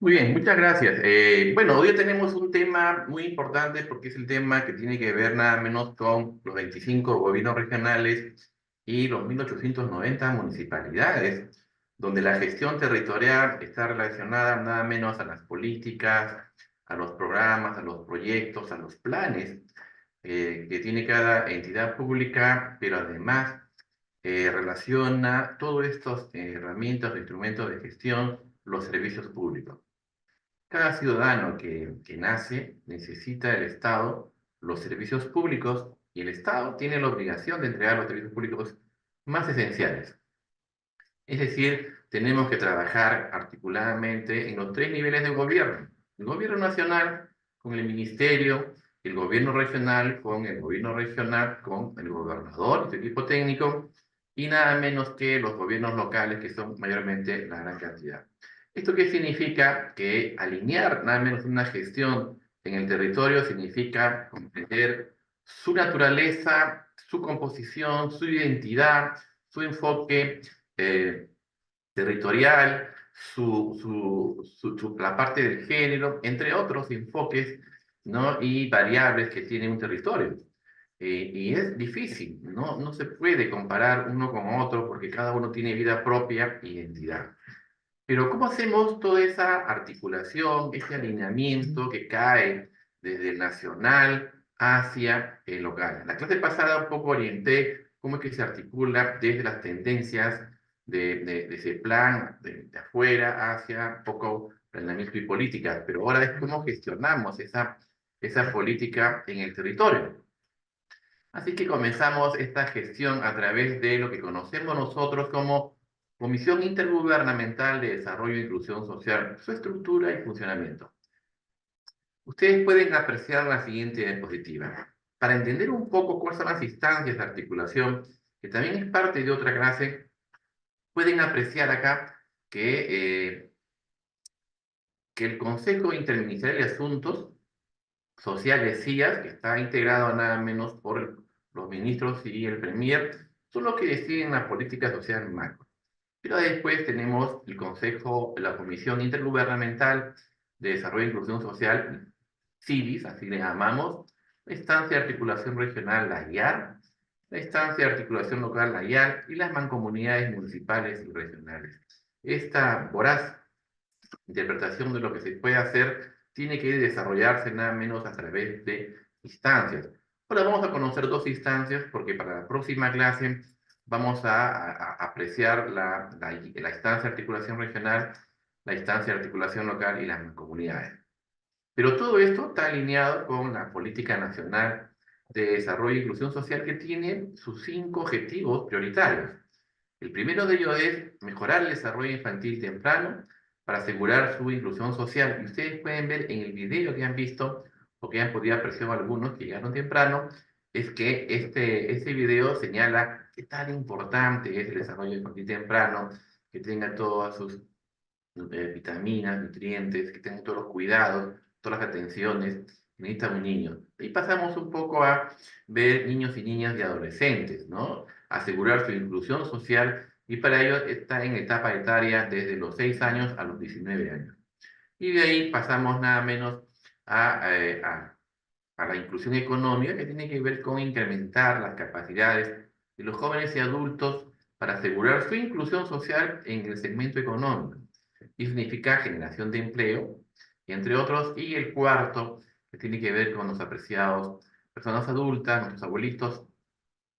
Muy bien, muchas gracias. Bueno, hoy tenemos un tema muy importante porque es el tema que tiene que ver nada menos con los 25 gobiernos regionales y los 1890 municipalidades, donde la gestión territorial está relacionada nada menos a las políticas, a los programas, a los proyectos, a los planes que tiene cada entidad pública, pero además relaciona todas estas herramientas o instrumentos de gestión, los servicios públicos. Cada ciudadano que nace necesita del Estado los servicios públicos y el Estado tiene la obligación de entregar los servicios públicos más esenciales. Es decir, tenemos que trabajar articuladamente en los tres niveles de gobierno. El gobierno nacional con el ministerio, el gobierno regional con el gobierno regional, con el gobernador y su equipo técnico, y nada menos que los gobiernos locales, que son mayormente la gran cantidad. ¿Esto qué significa? Que alinear nada menos una gestión en el territorio significa comprender su naturaleza, su composición, su identidad, su enfoque eh, territorial, la parte del género, entre otros enfoques, ¿no? Y variables que tiene un territorio. Y es difícil, ¿no? No se puede comparar uno con otro porque cada uno tiene vida propia e identidad. Pero ¿cómo hacemos toda esa articulación, ese alineamiento que cae desde el nacional hacia el local? En la clase pasada un poco orienté cómo es que se articula desde las tendencias de ese plan de afuera hacia un poco planeamiento y política, pero ahora es cómo gestionamos esa política en el territorio. Así que comenzamos esta gestión a través de lo que conocemos nosotros como Comisión Intergubernamental de Desarrollo e Inclusión Social, su estructura y funcionamiento. Ustedes pueden apreciar la siguiente diapositiva. Para entender un poco cuáles son las instancias de articulación, que también es parte de otra clase, pueden apreciar acá que el Consejo Interministerial de Asuntos Sociales, CIAS, que está integrado nada menos por los ministros y el premier, son los que deciden la política social macro. Pero después tenemos el Consejo, la Comisión Intergubernamental de Desarrollo e Inclusión Social, CIDIS, así le llamamos, la Instancia de Articulación Regional, la IAR, la Instancia de Articulación Local, la IAR, y las mancomunidades municipales y regionales. Esta voraz interpretación de lo que se puede hacer tiene que desarrollarse nada menos a través de instancias. Ahora vamos a conocer dos instancias porque para la próxima clase vamos a apreciar la instancia de articulación regional, la instancia de articulación local y las comunidades. Pero todo esto está alineado con la política nacional de desarrollo e inclusión social que tiene sus 5 objetivos prioritarios. El primero de ellos es mejorar el desarrollo infantil temprano para asegurar su inclusión social. Y ustedes pueden ver en el video que han visto, o que han podido apreciar algunos que llegaron temprano, es que este video señala qué tan importante es el desarrollo infantil temprano, que tenga todas sus vitaminas, nutrientes, que tengan todos los cuidados, todas las atenciones que necesita un niño. Y pasamos un poco a ver niños y niñas y adolescentes, ¿no? Asegurar su inclusión social y para ello está en etapa etaria desde los 6 años a los 19 años. Y de ahí pasamos nada menos a la inclusión económica, que tiene que ver con incrementar las capacidades de los jóvenes y adultos para asegurar su inclusión social en el segmento económico. Y significa generación de empleo, entre otros. Y el cuarto, que tiene que ver con los apreciados personas adultas, nuestros abuelitos,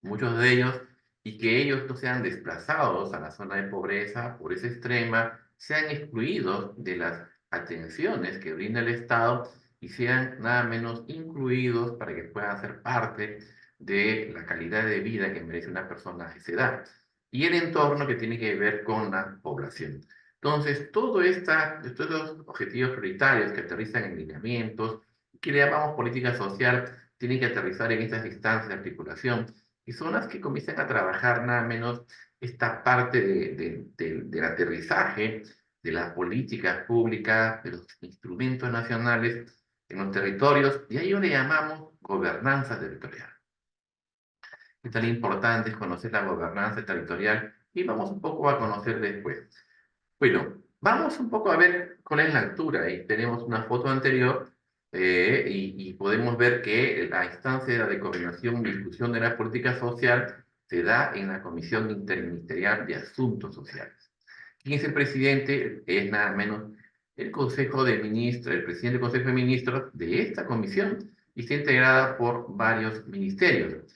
muchos de ellos, y que ellos no sean desplazados a la zona de pobreza extrema, sean excluidos de las atenciones que brinda el Estado y sean nada menos incluidos para que puedan ser parte de la calidad de vida que merece una persona a esa edad y el entorno que tiene que ver con la población. Entonces, estos objetivos prioritarios que aterrizan en lineamientos, que le llamamos política social, tienen que aterrizar en estas instancias de articulación y son las que comienzan a trabajar nada menos esta parte del aterrizaje de las políticas públicas, de los instrumentos nacionales en los territorios, y a ello le llamamos gobernanza territorial. Es tan importante conocer la gobernanza territorial y vamos un poco a conocer después. Bueno, Vamos un poco a ver cuál es la altura. Ahí tenemos una foto anterior y podemos ver que la instancia de coordinación y discusión de la política social se da en la Comisión Interministerial de Asuntos Sociales. ¿Quién es el presidente? Es nada menos el Consejo de Ministros, el presidente del Consejo de Ministros de esta comisión y está integrada por varios ministerios.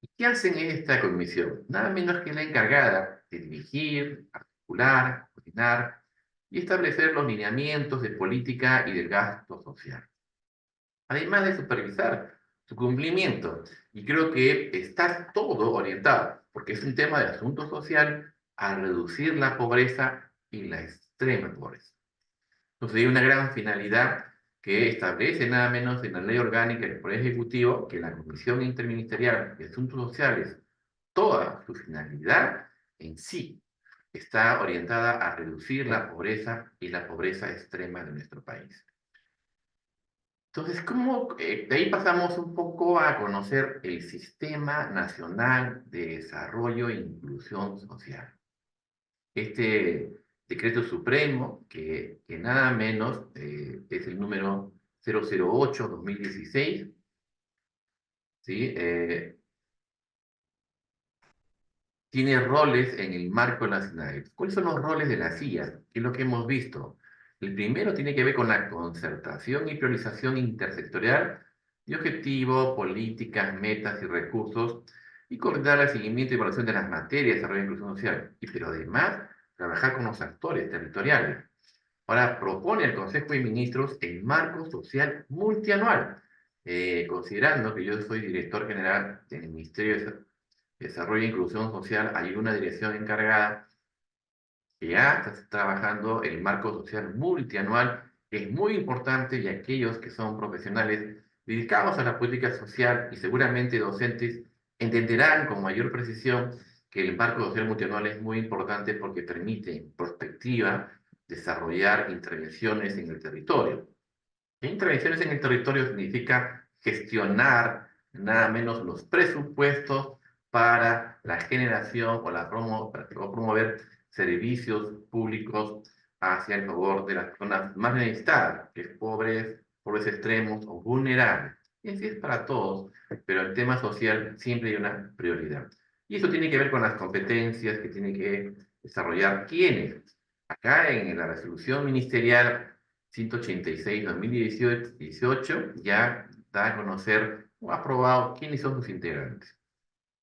¿Y qué hacen en esta comisión? Nada menos que la encargada de dirigir, articular, coordinar y establecer los lineamientos de política y del gasto social, además de supervisar su cumplimiento. Y creo que está todo orientado, porque es un tema de asunto social, a reducir la pobreza y la extrema pobreza. Entonces hay una gran finalidad que establece nada menos en la Ley Orgánica del Poder Ejecutivo que la Comisión Interministerial de Asuntos Sociales, toda su finalidad en sí, está orientada a reducir la pobreza y la pobreza extrema de nuestro país. Entonces, de ahí pasamos un poco a conocer el Sistema Nacional de Desarrollo e Inclusión Social. Este decreto supremo, que nada menos es el número 008/2016, ¿sí? Tiene roles en el marco nacional. ¿Cuáles son los roles de la CIA? ¿Qué es lo que hemos visto? El primero tiene que ver con la concertación y priorización intersectorial de objetivos, políticas, metas y recursos, y coordinar el seguimiento y evaluación de las materias de desarrollo e inclusión social. Pero además, trabajar con los actores territoriales. Ahora propone el Consejo de Ministros el marco social multianual, considerando que yo soy director general del Ministerio de Desarrollo e Inclusión Social, hay una dirección encargada que ya está trabajando el marco social multianual, que es muy importante y aquellos que son profesionales dedicados a la política social y seguramente docentes entenderán con mayor precisión que el marco social multianual es muy importante porque permite en perspectiva desarrollar intervenciones en el territorio. Intervenciones en el territorio significa gestionar nada menos los presupuestos para la generación o promover servicios públicos hacia el favor de las personas más necesitadas, que es pobres, pobres extremos o vulnerables. Y así es para todos, pero el tema social siempre hay una prioridad. Y eso tiene que ver con las competencias que tienen que desarrollar quienes. Acá en la resolución ministerial 186/2018 ya da a conocer o ha aprobado quiénes son sus integrantes.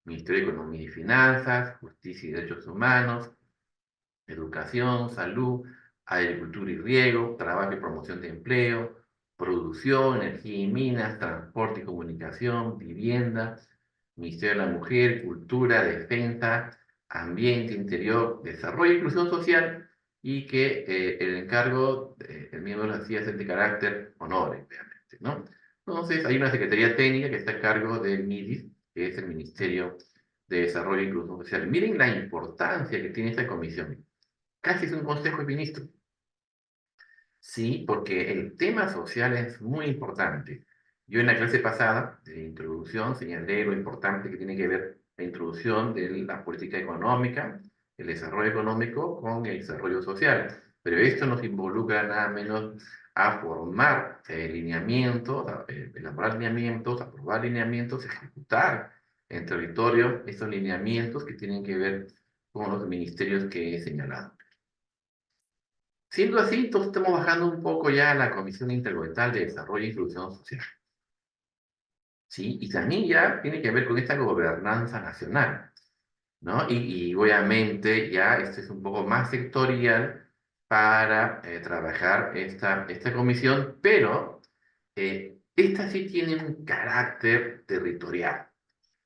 Ministerio de Economía y Finanzas, Justicia y Derechos Humanos, Educación, Salud, Agricultura y Riego, Trabajo y Promoción de Empleo, Producción, Energía y Minas, Transporte y Comunicación, Vivienda, Ministerio de la Mujer, Cultura, Defensa, Ambiente, Interior, Desarrollo e Inclusión Social, y que el encargo, el miembro de la CIA es de carácter honor, obviamente, ¿no? Entonces, hay una Secretaría Técnica que está a cargo del MIDIS, que es el Ministerio de Desarrollo e Inclusión Social. Miren la importancia que tiene esta comisión. Casi es un consejo de ministros. Sí, porque el tema social es muy importante. Yo en la clase pasada de introducción señalé lo importante que tiene que ver la introducción de la política económica, el desarrollo económico con el desarrollo social. Pero esto nos involucra nada menos a formar lineamientos, elaborar lineamientos, aprobar lineamientos, ejecutar en territorio estos lineamientos que tienen que ver con los ministerios que he señalado. Siendo así, entonces estamos bajando un poco ya a la Comisión Intergubernamental de Desarrollo e Inclusión Social. ¿Sí? Y también ya tiene que ver con esta gobernanza nacional, ¿no? Y obviamente ya esto es un poco más sectorial para trabajar esta comisión, pero esta sí tiene un carácter territorial,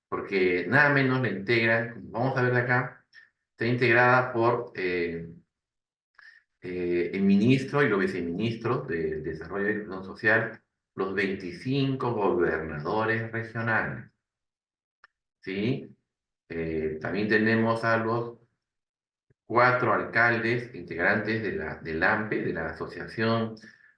porque nada menos la integran, como vamos a ver acá, está integrada por el ministro y los viceministros de Desarrollo y Inclusión Social, los 25 gobernadores regionales, ¿sí? También tenemos a los 4 alcaldes integrantes del AMPE, de la Asociación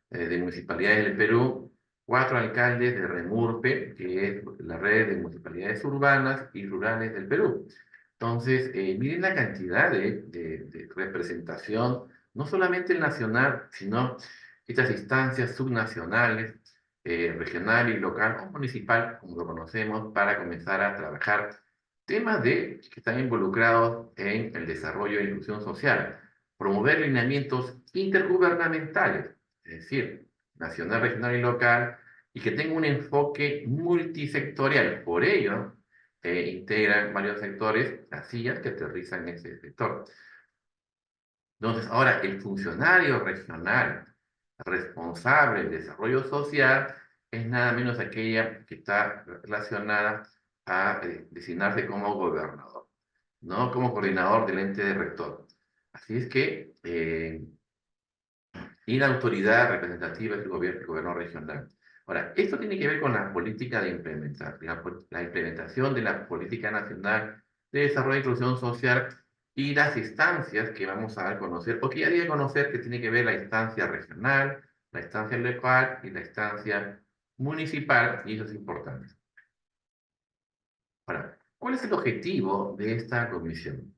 de Municipalidades del Perú, 4 alcaldes de REMURPE, que es la red de municipalidades urbanas y rurales del Perú. Entonces, miren la cantidad de representación no solamente el nacional, sino estas instancias subnacionales, regional y local o municipal, como lo conocemos, para comenzar a trabajar temas que están involucrados en el desarrollo e inclusión social, promover lineamientos intergubernamentales, es decir, nacional, regional y local, y que tenga un enfoque multisectorial. Por ello, integran varios sectores, las sillas que aterrizan en ese sector. Entonces, ahora, el funcionario regional responsable del desarrollo social es nada menos aquella que está relacionada a designarse como gobernador, no como coordinador del ente de rector. Así es que, y la autoridad representativa es el gobierno regional. Ahora, esto tiene que ver con la política de implementar, la implementación de la política nacional de desarrollo e inclusión social y las instancias que vamos a conocer, o que ya debe conocer, que tiene que ver la instancia regional, la instancia local y la instancia municipal, y eso es importante. Ahora, ¿cuál es el objetivo de esta comisión?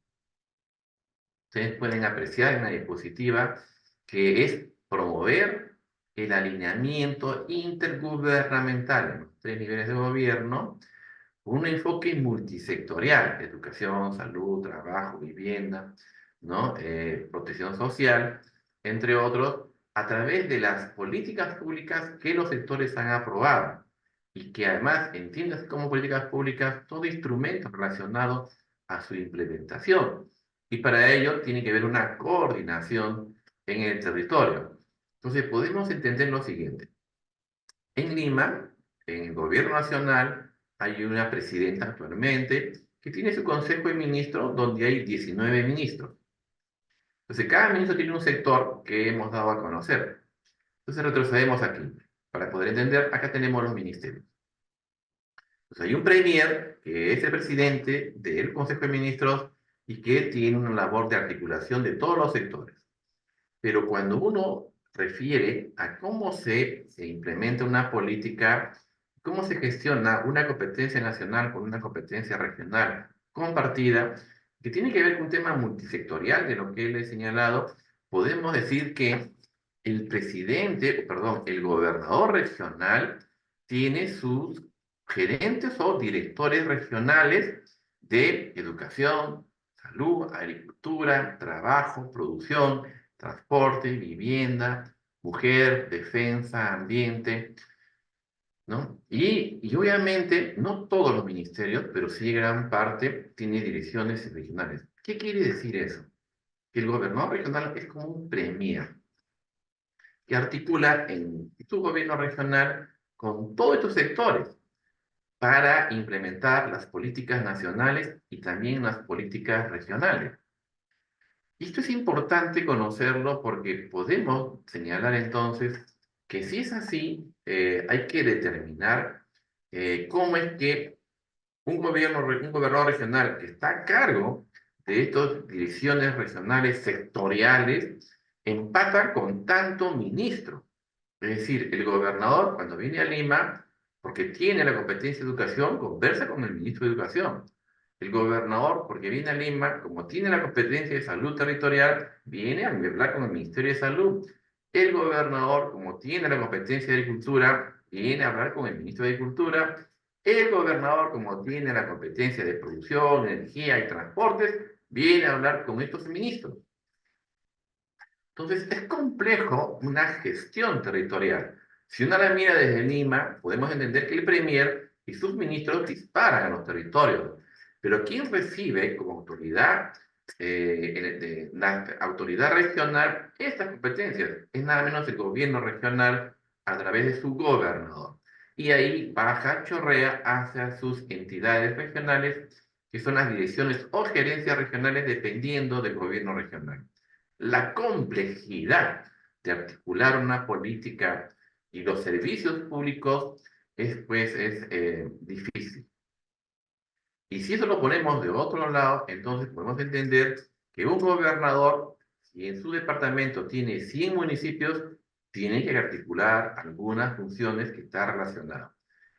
Ustedes pueden apreciar en la diapositiva que es promover el alineamiento intergubernamental en los tres niveles de gobierno, con un enfoque multisectorial: educación, salud, trabajo, vivienda, ¿no? Protección social, entre otros, a través de las políticas públicas que los sectores han aprobado y que además entiendas como políticas públicas todo instrumento relacionado a su implementación. Y para ello tiene que haber una coordinación en el territorio. Entonces podemos entender lo siguiente. En Lima, en el gobierno nacional, hay una presidenta actualmente que tiene su consejo de ministros donde hay 19 ministros. Entonces, cada ministro tiene un sector que hemos dado a conocer. Entonces, retrocedemos aquí. Para poder entender, acá tenemos los ministerios. Entonces, hay un premier, que es el presidente del consejo de ministros y que tiene una labor de articulación de todos los sectores. Pero cuando uno refiere a cómo se implementa una política, cómo se gestiona una competencia nacional con una competencia regional compartida, que tiene que ver con un tema multisectorial de lo que él ha señalado, podemos decir que el presidente, perdón, el gobernador regional tiene sus gerentes o directores regionales de educación, salud, agricultura, trabajo, producción, transporte, vivienda, mujer, defensa, ambiente, ¿no? Y obviamente no todos los ministerios, pero sí gran parte, tiene direcciones regionales. ¿Qué quiere decir eso? Que el gobernador regional es como un premier que articula en su gobierno regional con todos estos sectores para implementar las políticas nacionales y también las políticas regionales. Y esto es importante conocerlo porque podemos señalar entonces que si es así, hay que determinar cómo es que un gobernador regional que está a cargo de estas direcciones regionales sectoriales empata con tanto ministro. Es decir, el gobernador cuando viene a Lima, porque tiene la competencia de educación, conversa con el ministro de Educación. El gobernador, porque viene a Lima, como tiene la competencia de salud territorial, viene a hablar con el Ministerio de Salud. El gobernador, como tiene la competencia de agricultura, viene a hablar con el ministro de Agricultura. El gobernador, como tiene la competencia de producción, energía y transportes, viene a hablar con estos ministros. Entonces, es complejo una gestión territorial. Si uno la mira desde Lima, podemos entender que el premier y sus ministros disparan a los territorios. Pero ¿quién recibe como autoridad, la autoridad regional, estas competencias? Es nada menos el gobierno regional a través de su gobernador. Y ahí baja, chorrea hacia sus entidades regionales, que son las direcciones o gerencias regionales dependiendo del gobierno regional. La complejidad de articular una política y los servicios públicos es difícil. Y si eso lo ponemos de otro lado, entonces podemos entender que un gobernador, si en su departamento tiene 100 municipios, tiene que articular algunas funciones que están relacionadas.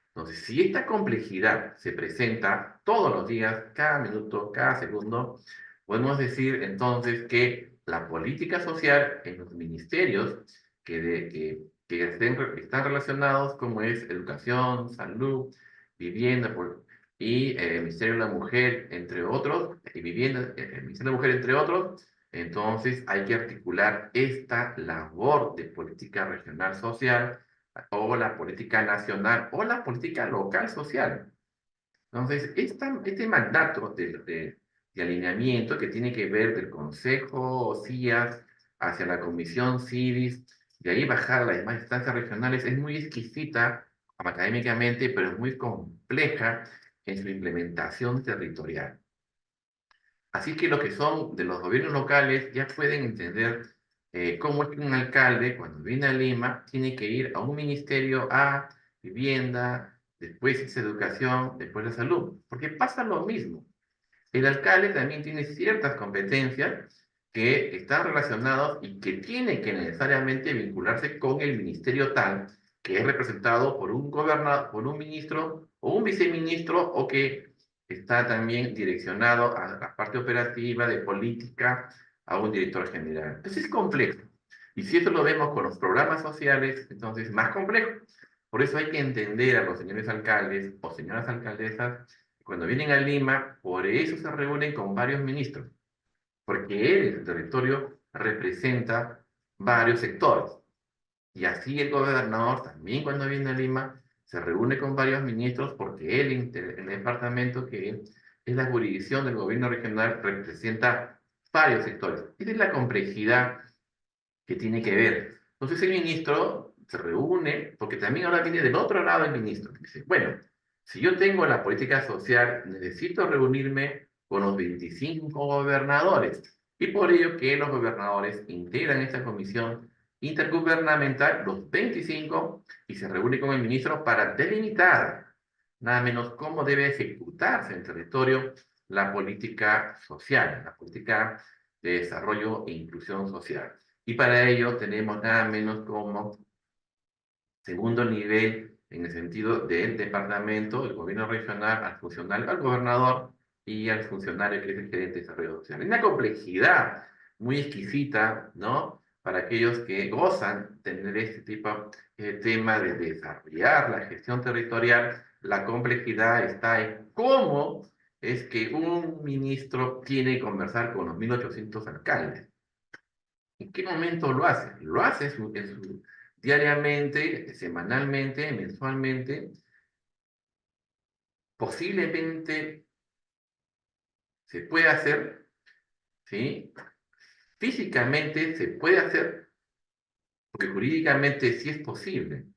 Entonces, si esta complejidad se presenta todos los días, cada minuto, cada segundo, Podemos decir entonces que la política social en los ministerios están relacionados como es educación, salud, vivienda y el Ministerio de la Mujer, entre otros, y vivienda, el Ministerio de la Mujer, entre otros, entonces hay que articular esta labor de política regional social o la política nacional o la política local social. Entonces, este mandato de alineamiento que tiene que ver del Consejo CIAS hacia la Comisión CIDIS, de ahí bajar a las demás instancias regionales, es muy exquisita académicamente, pero es muy compleja en su implementación territorial. Así que los que son de los gobiernos locales ya pueden entender cómo es que un alcalde, cuando viene a Lima, tiene que ir a un ministerio a vivienda, después es educación, después la salud, porque pasa lo mismo. El alcalde también tiene ciertas competencias que están relacionadas y que tiene que necesariamente vincularse con el ministerio tal, que es representado por un gobernador, por un ministro o un viceministro, o que está también direccionado a la parte operativa de política, a un director general. Entonces es complejo. Y si eso lo vemos con los programas sociales, entonces es más complejo. Por eso hay que entender a los señores alcaldes o señoras alcaldesas cuando vienen a Lima, por eso se reúnen con varios ministros, porque él, el territorio, representa varios sectores. Y así el gobernador también cuando viene a Lima se reúne con varios ministros porque el departamento que es la jurisdicción del gobierno regional, representa varios sectores. Esa es la complejidad que tiene que ver. Entonces el ministro se reúne, porque también ahora viene del otro lado el ministro. Dice, bueno, si yo tengo la política social, necesito reunirme con los 25 gobernadores. Y por ello que los gobernadores integran esta comisión intergubernamental, los 25, y se reúne con el ministro para delimitar nada menos cómo debe ejecutarse en el territorio la política social, la política de desarrollo e inclusión social. Y para ello tenemos nada menos como segundo nivel en el sentido del departamento, el gobierno regional, al funcionario, al gobernador y al funcionario que es el gerente de desarrollo social. Es una complejidad muy exquisita, ¿no? Para aquellos que gozan tener este tipo de tema de desarrollar la gestión territorial, la complejidad está en cómo es que un ministro tiene que conversar con los 1.800 alcaldes. ¿En qué momento lo hace? Lo hace diariamente, semanalmente, mensualmente. Posiblemente se puede hacer, ¿sí? Físicamente se puede hacer, porque jurídicamente sí es posible,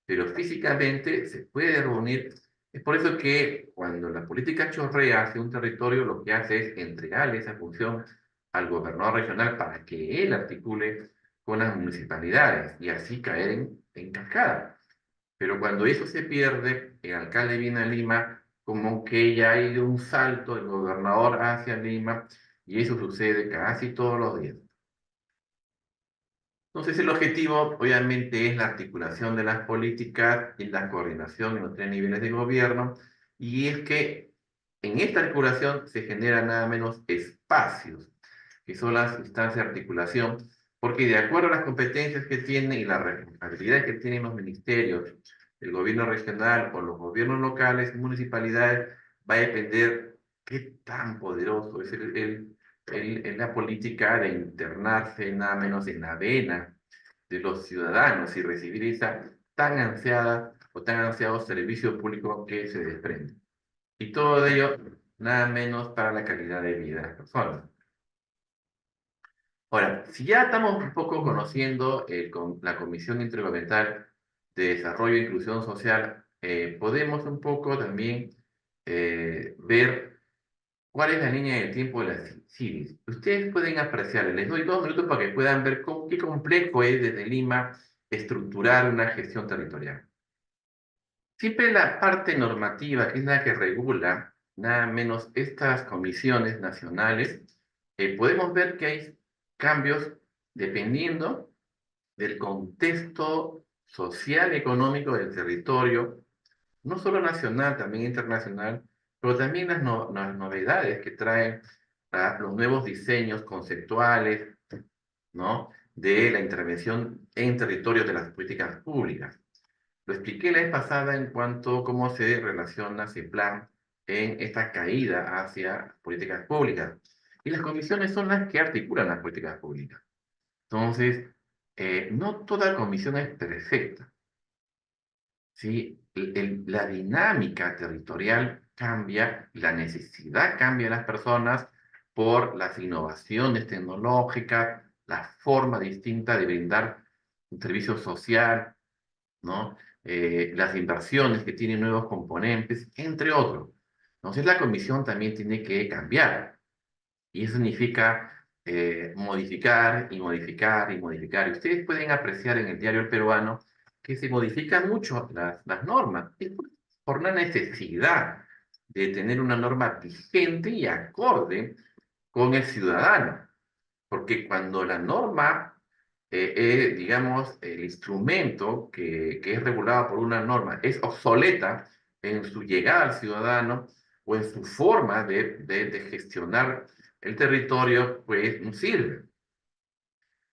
pero físicamente se puede reunir. Es por eso que cuando la política chorrea hacia un territorio, lo que hace es entregarle esa función al gobernador regional para que él articule con las municipalidades y así caer en cascada. Pero cuando eso se pierde, el alcalde viene a Lima, como que ya hay un salto del gobernador hacia Lima, y eso sucede casi todos los días. Entonces el objetivo obviamente es la articulación de las políticas y la coordinación en los tres niveles de gobierno, y es que en esta articulación se generan nada menos espacios, que son las instancias de articulación, porque de acuerdo a las competencias que tienen y las responsabilidades que tienen los ministerios, el gobierno regional o los gobiernos locales, municipalidades, va a depender qué tan poderoso es la política de internarse nada menos en la vena de los ciudadanos y recibir esa tan ansiada o tan ansiado servicio público que se desprende. Y todo ello nada menos para la calidad de vida de las personas. Ahora, si ya estamos un poco conociendo la Comisión Intergubernamental de Desarrollo e Inclusión Social, podemos un poco también ver cuál es la línea de tiempo de las CIDIS. Ustedes pueden apreciar, les doy 2 minutos para que puedan ver qué complejo es desde Lima estructurar una gestión territorial. Siempre la parte normativa, que es la que regula nada menos estas comisiones nacionales, podemos ver que hay cambios dependiendo del contexto social y económico del territorio, no solo nacional, también internacional, pero también las novedades que traen los nuevos diseños conceptuales, ¿no? De la intervención en territorio de las políticas públicas. Lo expliqué la vez pasada en cuanto a cómo se relaciona ese plan en esta caída hacia políticas públicas. Y las comisiones son las que articulan las políticas públicas. Entonces, no toda comisión es perfecta, ¿sí? La dinámica territorial cambia, la necesidad cambia en las personas por las innovaciones tecnológicas, la forma distinta de brindar un servicio social, ¿no? Las inversiones que tienen nuevos componentes, entre otros. Entonces la comisión también tiene que cambiar y eso significa modificar y modificar y modificar. Y ustedes pueden apreciar en el diario El Peruano que se modifican mucho las normas. Es por una necesidad de tener una norma vigente y acorde con el ciudadano. Porque cuando la norma digamos, el instrumento que es regulado por una norma es obsoleta en su llegada al ciudadano o en su forma de gestionar el territorio, pues no sirve.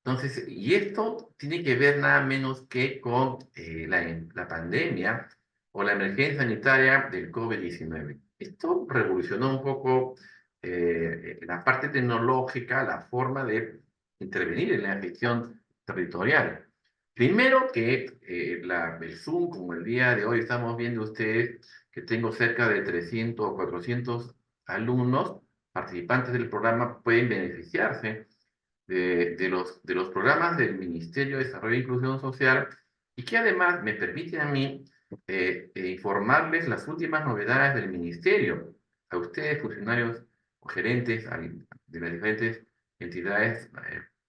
Entonces, y esto tiene que ver nada menos que con la pandemia o la emergencia sanitaria del COVID-19. Esto revolucionó un poco la parte tecnológica, la forma de intervenir en la gestión territorial. Primero que el Zoom, como el día de hoy estamos viendo ustedes, que tengo cerca de 300 o 400 alumnos, participantes del programa, pueden beneficiarse de los programas del Ministerio de Desarrollo e Inclusión Social y que además me permite a mí informarles las últimas novedades del Ministerio, a ustedes, funcionarios o gerentes de las diferentes entidades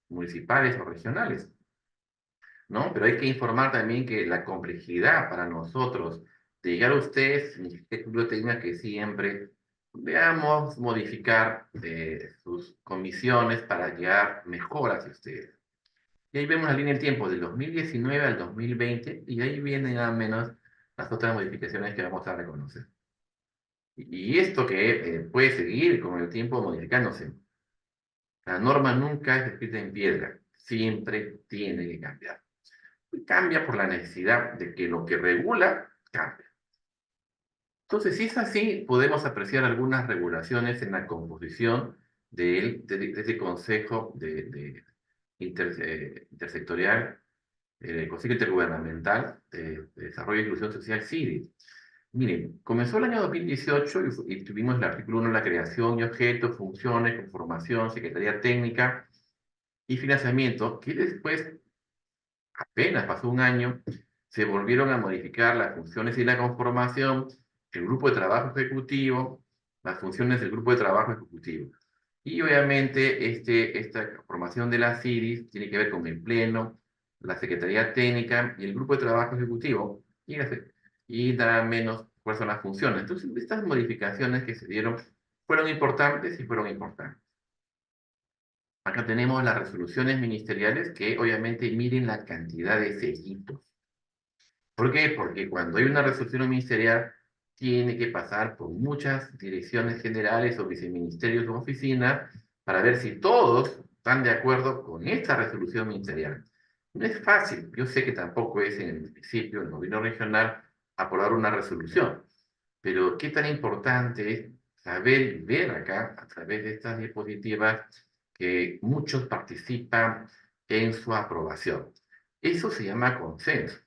municipales o regionales, ¿no? Pero hay que informar también que la complejidad para nosotros de llegar a ustedes significa que yo tenga que siempre, veamos, modificar sus comisiones para llegar mejor hacia ustedes. Y ahí vemos la línea del tiempo del 2019 al 2020 y ahí vienen nada menos las otras modificaciones que vamos a reconocer. Y esto que puede seguir con el tiempo modificándose. La norma nunca es escrita en piedra, siempre tiene que cambiar. Cambia por la necesidad de que lo que regula cambie. Entonces, si es así, podemos apreciar algunas regulaciones en la composición de este Consejo Intersectorial, Consejo Intergubernamental de Desarrollo e Inclusión Social, CIDI. Miren, comenzó el año 2018 y tuvimos el artículo 1, la creación y objeto, funciones, conformación, Secretaría Técnica y financiamiento, que después apenas pasó un año, se volvieron a modificar las funciones y la conformación, el grupo de trabajo ejecutivo, las funciones del grupo de trabajo ejecutivo. Y obviamente esta conformación de las CIDIs tiene que ver con el Pleno, la Secretaría Técnica y el grupo de trabajo ejecutivo, y nada menos cuáles son las funciones. Entonces, estas modificaciones que se dieron fueron importantes y fueron importantes. Acá tenemos las resoluciones ministeriales que obviamente miden la cantidad de sellitos. ¿Por qué? Porque cuando hay una resolución ministerial tiene que pasar por muchas direcciones generales o viceministerios o oficinas para ver si todos están de acuerdo con esta resolución ministerial. No es fácil, yo sé que tampoco es en el municipio, en el gobierno regional, aprobar una resolución, pero qué tan importante es saber y ver acá, a través de estas diapositivas, que muchos participan en su aprobación. Eso se llama consenso.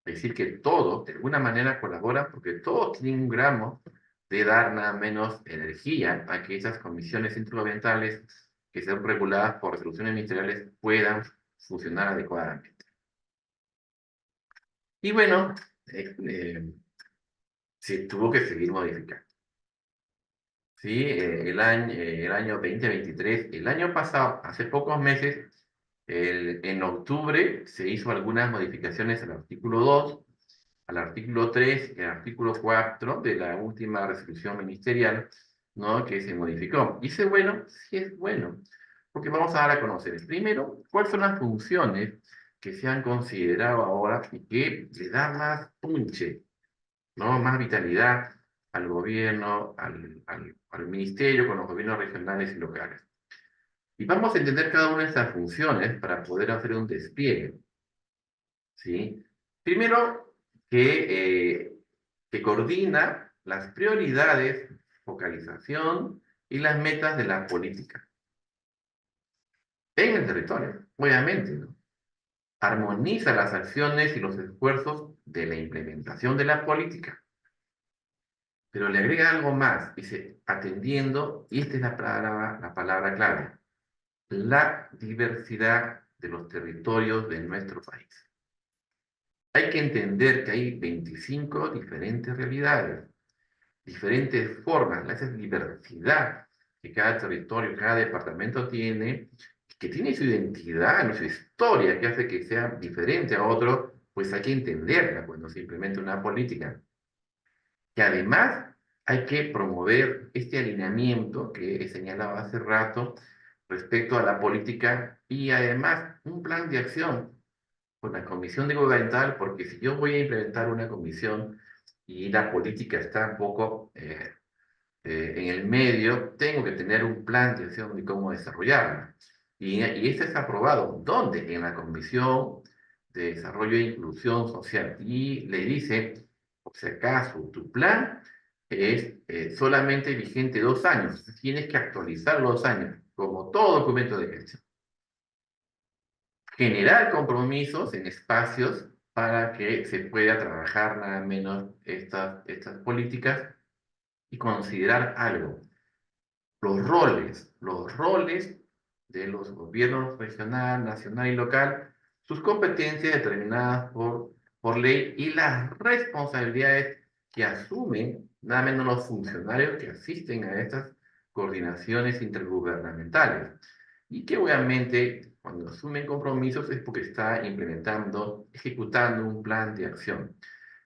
Es decir, que todos de alguna manera colaboran porque todos tienen un gramo de dar nada menos energía a que esas comisiones intergubernamentales que sean reguladas por resoluciones ministeriales puedan funcionar adecuadamente. Y bueno, se tuvo que seguir modificando. ¿Sí? El año 2023, el año pasado, hace pocos meses, en octubre se hizo algunas modificaciones al artículo 2, al artículo 3 y al artículo 4 de la última resolución ministerial, ¿no? Que se modificó. Dice, bueno, sí es bueno, porque vamos a dar a conocer, primero, cuáles son las funciones que se han considerado ahora y que le da más punche, ¿no? Más vitalidad al gobierno, con el ministerio, con los gobiernos regionales y locales. Y vamos a entender cada una de estas funciones para poder hacer un despliegue, ¿sí? Primero, que coordina las prioridades, focalización y las metas de la política en el territorio, obviamente, ¿no? Armoniza las acciones y los esfuerzos de la implementación de la política, pero le agrega algo más, dice, atendiendo, y esta es la palabra clave, la diversidad de los territorios de nuestro país. Hay que entender que hay 25 diferentes realidades, diferentes formas, esa diversidad que cada territorio, cada departamento tiene, que tiene su identidad, su historia, que hace que sea diferente a otro, pues hay que entenderla cuando se implementa una política. Que además hay que promover este alineamiento que he señalado hace rato respecto a la política y además un plan de acción con la comisión de gubernamental, porque si yo voy a implementar una comisión y la política está un poco en el medio, tengo que tener un plan de acción de cómo desarrollarla. Y este es aprobado. ¿Dónde? En la Comisión de Desarrollo e Inclusión Social. Y le dice, por si acaso, tu plan es solamente vigente 2 años. Tienes que actualizar los años, como todo documento de gestión. Generar compromisos en espacios para que se pueda trabajar nada menos estas políticas y considerar algo. Los roles de los gobiernos regional, nacional y local, sus competencias determinadas por ley y las responsabilidades que asumen nada menos los funcionarios que asisten a estas coordinaciones intergubernamentales. Y que obviamente cuando asumen compromisos es porque está implementando, ejecutando un plan de acción.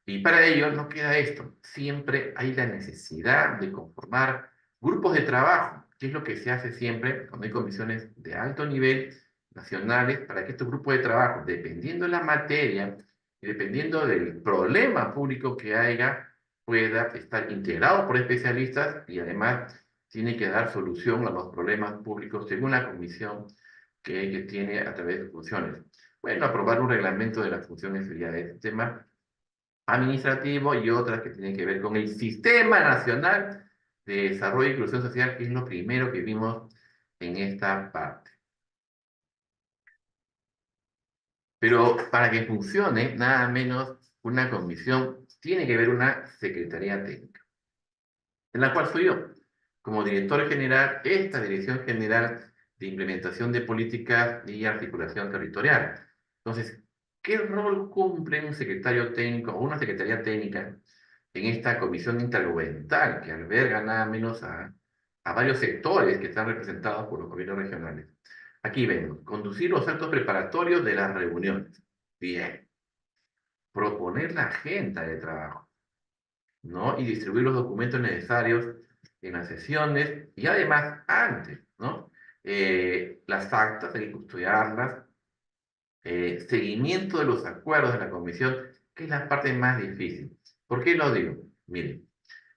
Y para ello no queda esto, siempre hay la necesidad de conformar grupos de trabajo, que es lo que se hace siempre cuando hay comisiones de alto nivel nacionales, para que estos grupos de trabajo, dependiendo de la materia y dependiendo del problema público que haya, pueda estar integrado por especialistas y además tiene que dar solución a los problemas públicos según la comisión que tiene a través de sus funciones. Bueno, aprobar un reglamento de las funciones sería de este tema administrativo y otras que tienen que ver con el Sistema Nacional de Desarrollo e Inclusión Social, que es lo primero que vimos en esta parte. Pero para que funcione, nada menos una comisión, tiene que haber una secretaría técnica, en la cual soy yo, como director general, esta Dirección General de Implementación de Políticas y Articulación Territorial. Entonces, ¿qué rol cumple un secretario técnico o una secretaría técnica en esta comisión intergubernamental que alberga nada menos a varios sectores que están representados por los gobiernos regionales? Aquí vemos, conducir los actos preparatorios de las reuniones. Bien. Proponer la agenda de trabajo, ¿no? Y distribuir los documentos necesarios en las sesiones y además antes, ¿no? Las actas, hay que custodiarlas, seguimiento de los acuerdos de la comisión, que es la parte más difícil. ¿Por qué lo digo? Miren,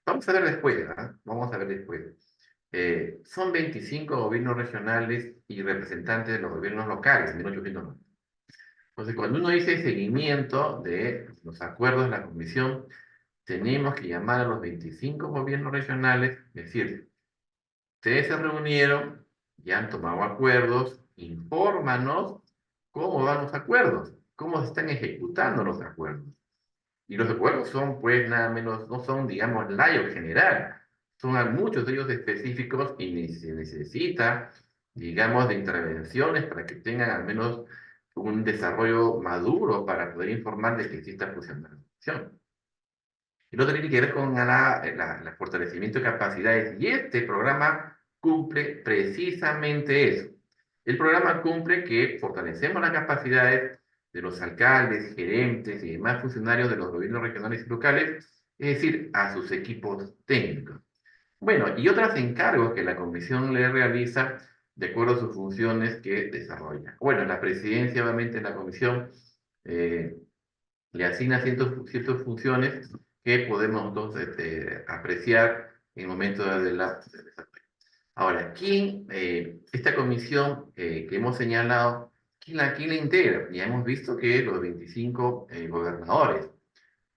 vamos a ver después, ¿verdad? Vamos a ver después. Son 25 gobiernos regionales y representantes de los gobiernos locales en 1890. Entonces, cuando uno dice seguimiento de los acuerdos de la comisión, tenemos que llamar a los 25 gobiernos regionales, decir, ustedes se reunieron, ya han tomado acuerdos, infórmanos cómo van los acuerdos, cómo se están ejecutando los acuerdos. Y los acuerdos son, pues, nada menos, no son, digamos, layo general, son muchos de ellos específicos y se necesita, digamos, de intervenciones para que tengan al menos un desarrollo maduro para poder informar de que exista funcionando. Y lo otro tiene que ver con el fortalecimiento de capacidades. Y este programa cumple precisamente eso. El programa cumple que fortalecemos las capacidades de los alcaldes, gerentes y demás funcionarios de los gobiernos regionales y locales, es decir, a sus equipos técnicos. Bueno, y otros encargos que la comisión le realiza de acuerdo a sus funciones que desarrolla. Bueno, la presidencia, obviamente, de la comisión eh, le asigna ciertas funciones que podemos entonces apreciar en el momento del desarrollo. Ahora, esta comisión que hemos señalado, quién la integra? Ya hemos visto que los 25 gobernadores,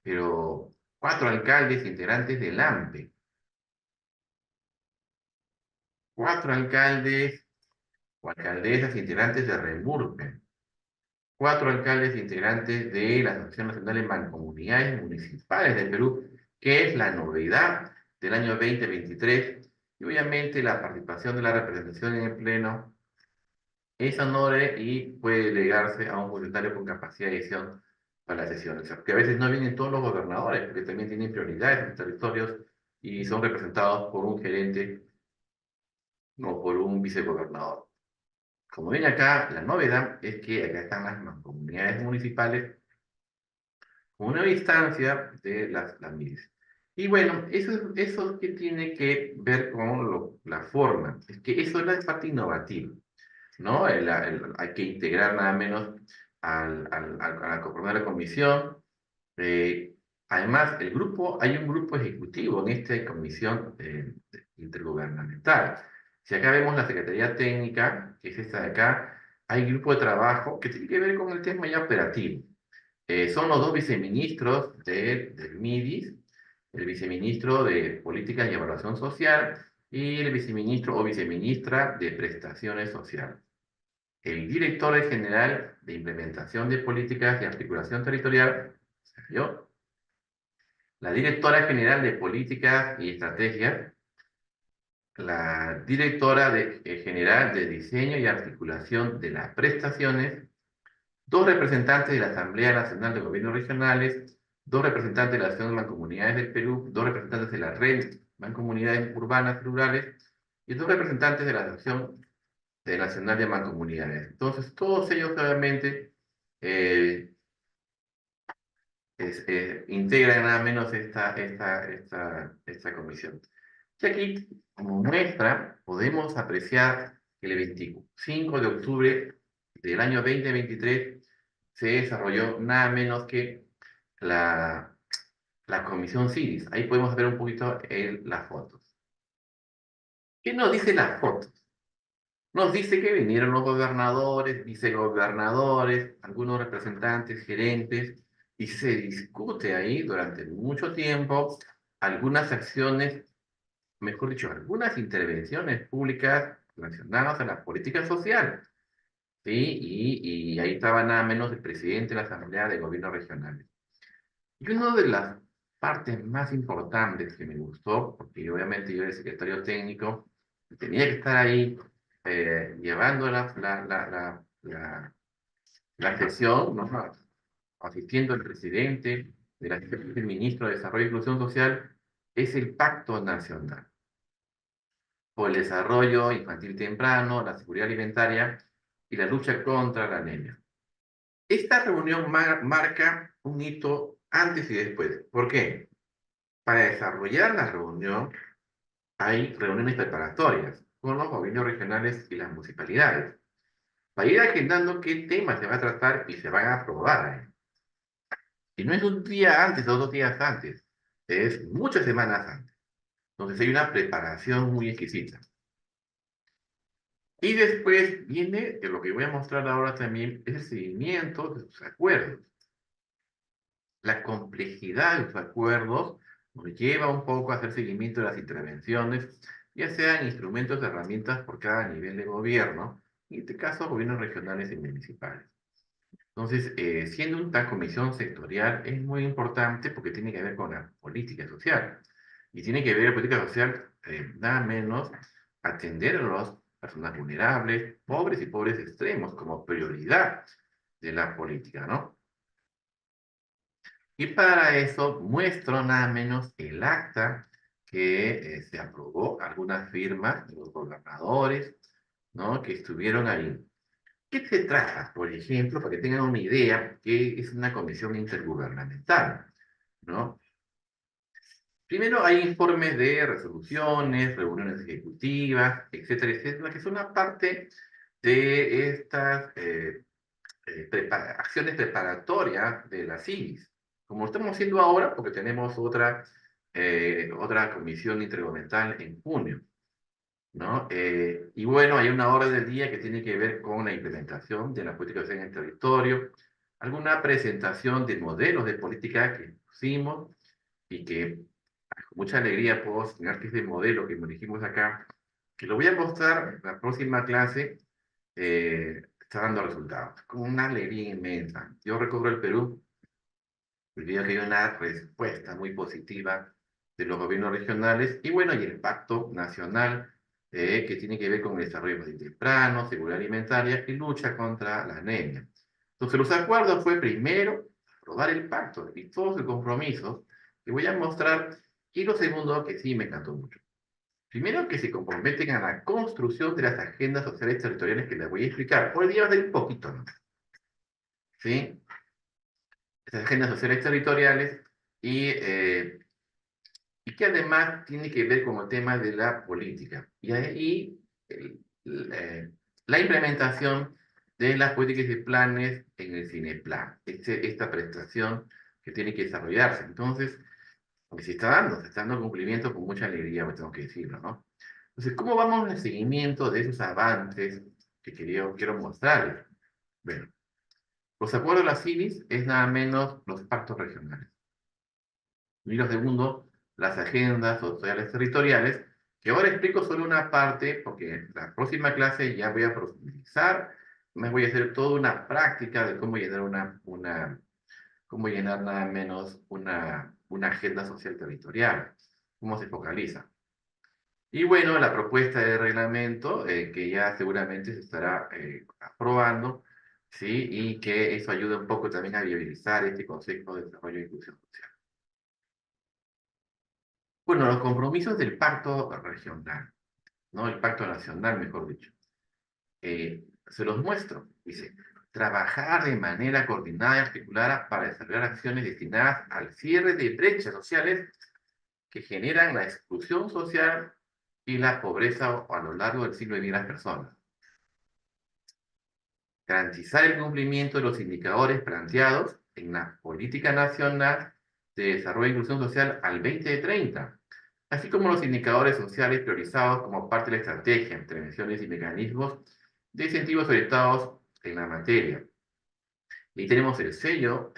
pero 4 alcaldes integrantes del AMPE, 4 alcaldes o alcaldesas integrantes de REMURPE, 4 alcaldes integrantes de la Asociación Nacional de Mancomunidades Municipales del Perú, que es la novedad del año 2023, y obviamente la participación de la representación en el Pleno es honore y puede delegarse a un voluntario con capacidad de decisión para las sesiones. O sea, porque a veces no vienen todos los gobernadores, porque también tienen prioridades en los territorios y son representados por un gerente o por un vicegobernador. Como ven acá, la novedad es que acá están las mancomunidades municipales como una instancia de las MIDIS. Y bueno, eso que tiene que ver con la forma, es que eso es la parte innovativa, ¿no? Hay que integrar nada menos a la coordinadora de la comisión. Eh, Además, hay un grupo ejecutivo en esta comisión intergubernamental. Si acá vemos la Secretaría Técnica, que es esta de acá, hay un grupo de trabajo que tiene que ver con el tema ya operativo. Son los dos viceministros del MIDIS, el viceministro de Política y Evaluación Social y el viceministro o viceministra de Prestaciones Sociales. El director general de Implementación de Políticas y Articulación Territorial, yo, la directora general de Políticas y Estrategias, la directora general de Diseño y Articulación de las Prestaciones, dos representantes de la Asamblea Nacional de Gobiernos Regionales, dos representantes de la Asociación de Mancomunidades del Perú, dos representantes de la Red Mancomunidades Urbanas y Rurales y dos representantes de la Asociación Nacional de Mancomunidades. Entonces, todos ellos obviamente eh, integran nada menos esta comisión. Y aquí, como muestra, podemos apreciar que el 25 de octubre del año 2023 se desarrolló nada menos que la, la comisión CIDIS. Ahí podemos ver un poquito las fotos. ¿Qué nos dice las fotos? Nos dice que vinieron los gobernadores, vicegobernadores, algunos representantes, gerentes, y se discute ahí durante mucho tiempo algunas acciones, mejor dicho, algunas intervenciones públicas relacionadas a la política social. ¿Sí? Y ahí estaba nada menos el presidente de la Asamblea de Gobiernos Regionales. Y una de las partes más importantes que me gustó, porque obviamente yo era el secretario técnico, y tenía que estar ahí llevando la sesión, ¿no? Asistiendo al presidente, del ministro de Desarrollo e Inclusión Social, es el Pacto Nacional por el Desarrollo Infantil Temprano, la Seguridad Alimentaria y la lucha contra la anemia. Esta reunión marca un hito antes y después. ¿Por qué? Para desarrollar la reunión hay reuniones preparatorias con los gobiernos regionales y las municipalidades. Para ir agendando qué temas se va a tratar y se van a aprobar. Y no es un día antes o 2 días antes, es muchas semanas antes. Entonces hay una preparación muy exquisita. Y después viene, que lo que voy a mostrar ahora también, es el seguimiento de sus acuerdos. La complejidad de los acuerdos nos lleva un poco a hacer seguimiento de las intervenciones, ya sean instrumentos, herramientas por cada nivel de gobierno, en este caso gobiernos regionales y municipales. Entonces, siendo una comisión sectorial es muy importante porque tiene que ver con la política social. Y tiene que ver la política social, nada menos, atender a las personas vulnerables, pobres y pobres extremos como prioridad de la política, ¿no? Y para eso muestro nada menos el acta que se aprobó, algunas firmas de los gobernadores, ¿no? Que estuvieron ahí. ¿Qué se trata? Por ejemplo, para que tengan una idea, que es una comisión intergubernamental, ¿no? Primero hay informes de resoluciones, reuniones ejecutivas, etcétera, etcétera, que son una parte de estas acciones preparatorias de la CIVIS, como lo estamos haciendo ahora, porque tenemos otra otra comisión intergubernamental en junio, ¿no? Y bueno, hay una hora del día que tiene que ver con la implementación de la política social en el territorio, alguna presentación de modelos de política que pusimos y que con mucha alegría puedo señalar que ese modelo que dijimos acá, que lo voy a mostrar en la próxima clase, está dando resultados, con una alegría inmensa. Yo recorro el Perú y veo que hay una respuesta muy positiva de los gobiernos regionales y bueno, y el pacto nacional que tiene que ver con el desarrollo más temprano, seguridad alimentaria y lucha contra la anemia. Entonces, los acuerdos fue primero aprobar el pacto y todos los compromisos que voy a mostrar, y lo segundo, que sí me encantó mucho. Primero, que se comprometen a la construcción de las agendas sociales territoriales que les voy a explicar. Hoy día va a ser un poquito, ¿no? ¿Sí? Estas agendas sociales territoriales y, eh, y que además tiene que ver con el tema de la política. Y ahí la implementación de las políticas y planes en el CINEPLAN, esta prestación que tiene que desarrollarse. Entonces, porque se está dando cumplimiento con mucha alegría, me tengo que decirlo, ¿no? Entonces, ¿cómo vamos en el seguimiento de esos avances que quiero mostrarles? Bueno, los acuerdos de las CIVIS es nada menos los pactos regionales. Y lo segundo, las agendas sociales territoriales, que ahora explico solo una parte, porque en la próxima clase ya voy a profundizar, me voy a hacer toda una práctica de cómo llenar cómo llenar nada menos una agenda social territorial, cómo se focaliza. Y bueno, la propuesta de reglamento, que ya seguramente se estará aprobando, ¿sí? Y que eso ayuda un poco también a viabilizar este concepto de desarrollo e inclusión social. Bueno, los compromisos del pacto regional, ¿no? El pacto nacional, mejor dicho. Se los muestro. Dice, trabajar de manera coordinada y articulada para desarrollar acciones destinadas al cierre de brechas sociales que generan la exclusión social y la pobreza a lo largo del siglo de vida de las personas. Garantizar el cumplimiento de los indicadores planteados en la Política Nacional de Desarrollo e Inclusión Social al 2030, así como los indicadores sociales priorizados como parte de la estrategia, intervenciones y mecanismos de incentivos orientados en la materia. Y tenemos el sello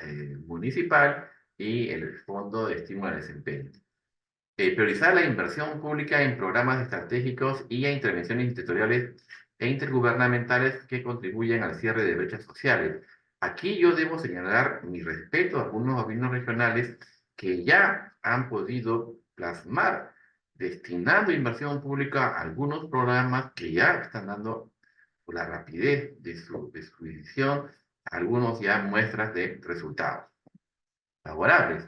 municipal y el Fondo de Estímulo al Desempeño. Priorizar la inversión pública en programas estratégicos y a intervenciones territoriales e intergubernamentales que contribuyen al cierre de brechas sociales. Aquí yo debo señalar mi respeto a algunos gobiernos regionales que ya han podido plasmar, destinando inversión pública a algunos programas que ya están dando por la rapidez de su decisión, algunos ya muestras de resultados favorables.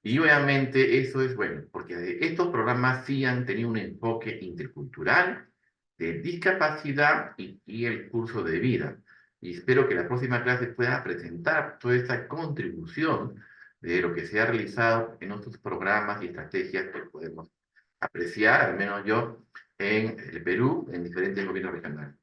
Y obviamente eso es bueno, porque estos programas sí han tenido un enfoque intercultural, de discapacidad y el curso de vida. Y espero que la próxima clase pueda presentar toda esta contribución de lo que se ha realizado en nuestros programas y estrategias que podemos apreciar, al menos yo, en el Perú, en diferentes gobiernos regionales.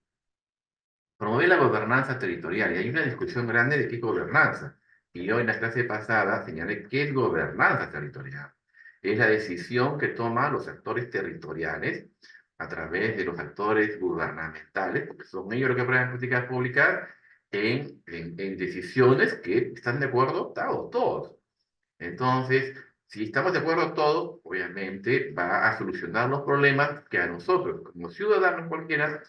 Promover la gobernanza territorial. Y hay una discusión grande de qué es gobernanza. Y yo en la clase pasada señalé qué es gobernanza territorial. Es la decisión que toman los actores territoriales a través de los actores gubernamentales, porque son ellos los que aprueban políticas públicas en decisiones que están de acuerdo todos. Entonces, si estamos de acuerdo todos, obviamente va a solucionar los problemas que a nosotros, como ciudadanos cualquiera,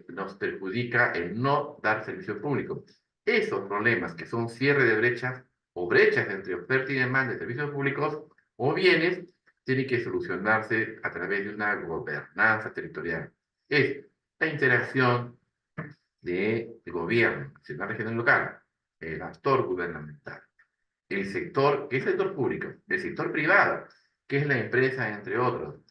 nos perjudica el no dar servicio público. Esos problemas que son cierre de brechas o brechas entre oferta y demanda de servicios públicos o bienes, tienen que solucionarse a través de una gobernanza territorial. Es la interacción de gobierno, nacional, regional y local, el actor gubernamental, el sector, ¿qué es el sector público? El sector privado, que es la empresa, entre otros,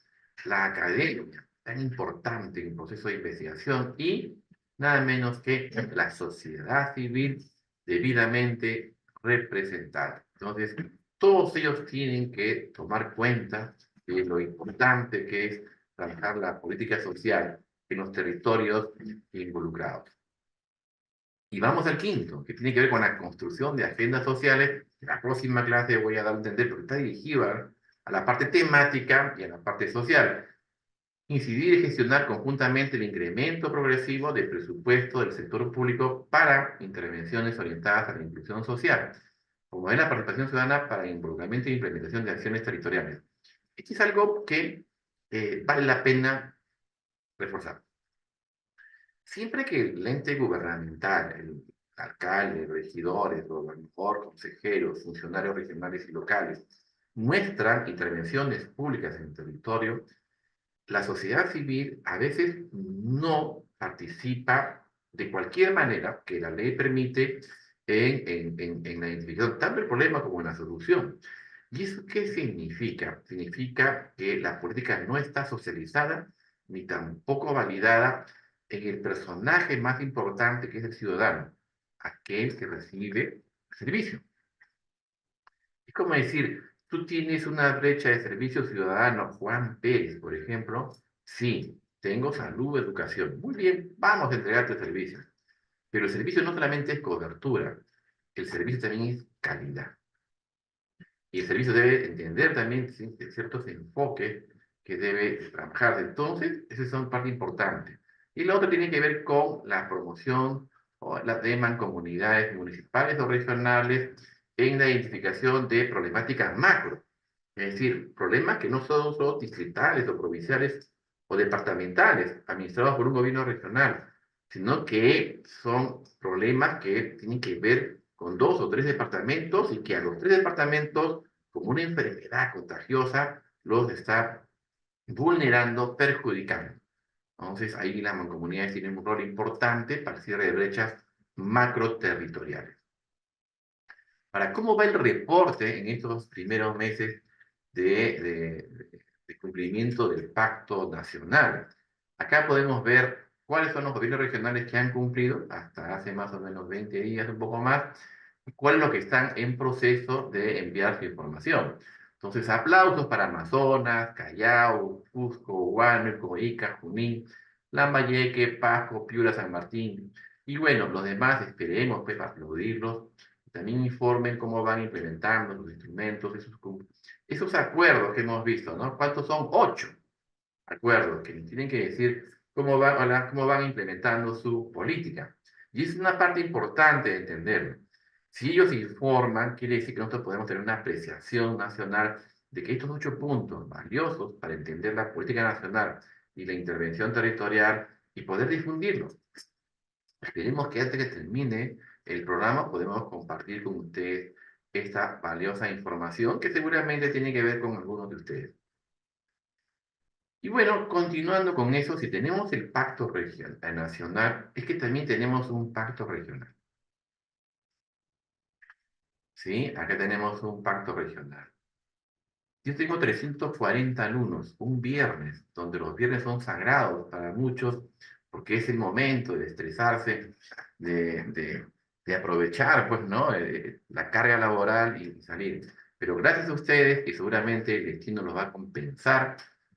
la academia, tan importante en el proceso de investigación, y nada menos que la sociedad civil debidamente representada. Entonces, todos ellos tienen que tomar cuenta de lo importante que es trabajar la política social en los territorios involucrados. Y vamos al quinto, que tiene que ver con la construcción de agendas sociales. En la próxima clase voy a dar a entender porque está dirigida a la parte temática y a la parte social. Incidir y gestionar conjuntamente el incremento progresivo del presupuesto del sector público para intervenciones orientadas a la inclusión social. Promover la participación ciudadana para involucramiento e implementación de acciones territoriales. Esto es algo que vale la pena reforzar. Siempre que el ente gubernamental, el alcalde, regidores, gobernador, consejeros, funcionarios regionales y locales, muestran intervenciones públicas en el territorio, la sociedad civil a veces no participa de cualquier manera que la ley permite en la identificación tanto del problema como en la solución. ¿Y eso qué significa? Significa que la política no está socializada ni tampoco validada en el personaje más importante que es el ciudadano, aquel que recibe el servicio. Es como decir, tú tienes una brecha de servicio ciudadano, Juan Pérez, por ejemplo. Sí, tengo salud, educación. Muy bien, vamos a entregarte el servicio. Pero el servicio no solamente es cobertura, el servicio también es calidad. Y el servicio debe entender también ciertos enfoques que debe trabajar. Entonces, esas son parte importante. Y lo otro tiene que ver con la promoción o la de mancomunidades municipales o regionales en la identificación de problemáticas macro. Es decir, problemas que no son solo distritales o provinciales o departamentales, administrados por un gobierno regional, sino que son problemas que tienen que ver con dos o tres departamentos y que a los tres departamentos, como una enfermedad contagiosa, los está vulnerando, perjudicando. Entonces, ahí las mancomunidades tienen un rol importante para el cierre de brechas macroterritoriales. Para cómo va el reporte en estos primeros meses de cumplimiento del Pacto Nacional. Acá podemos ver cuáles son los gobiernos regionales que han cumplido hasta hace más o menos 20 días, un poco más, y cuáles los que están en proceso de enviar su información. Entonces, aplausos para Amazonas, Callao, Cusco, Huánuco, Ica, Junín, Lambayeque, Pasco, Piura, San Martín. Y bueno, los demás esperemos pues aplaudirlos, también informen cómo van implementando los instrumentos, esos acuerdos que hemos visto, ¿no? ¿Cuántos son? 8 acuerdos que tienen que decir cómo van implementando su política. Y es una parte importante de entenderlo. Si ellos informan, quiere decir que nosotros podemos tener una apreciación nacional de que estos 8 puntos valiosos para entender la política nacional y la intervención territorial y poder difundirlos. Esperemos que antes que termine el programa podemos compartir con ustedes esta valiosa información que seguramente tiene que ver con algunos de ustedes. Y bueno, continuando con eso, si tenemos el pacto nacional, es que también tenemos un pacto regional. ¿Sí? Acá tenemos un pacto regional. Yo tengo 340 alumnos, un viernes, donde los viernes son sagrados para muchos, porque es el momento de estresarse, de aprovechar, pues, ¿no? La carga laboral y salir. Pero gracias a ustedes, que seguramente el destino los va a compensar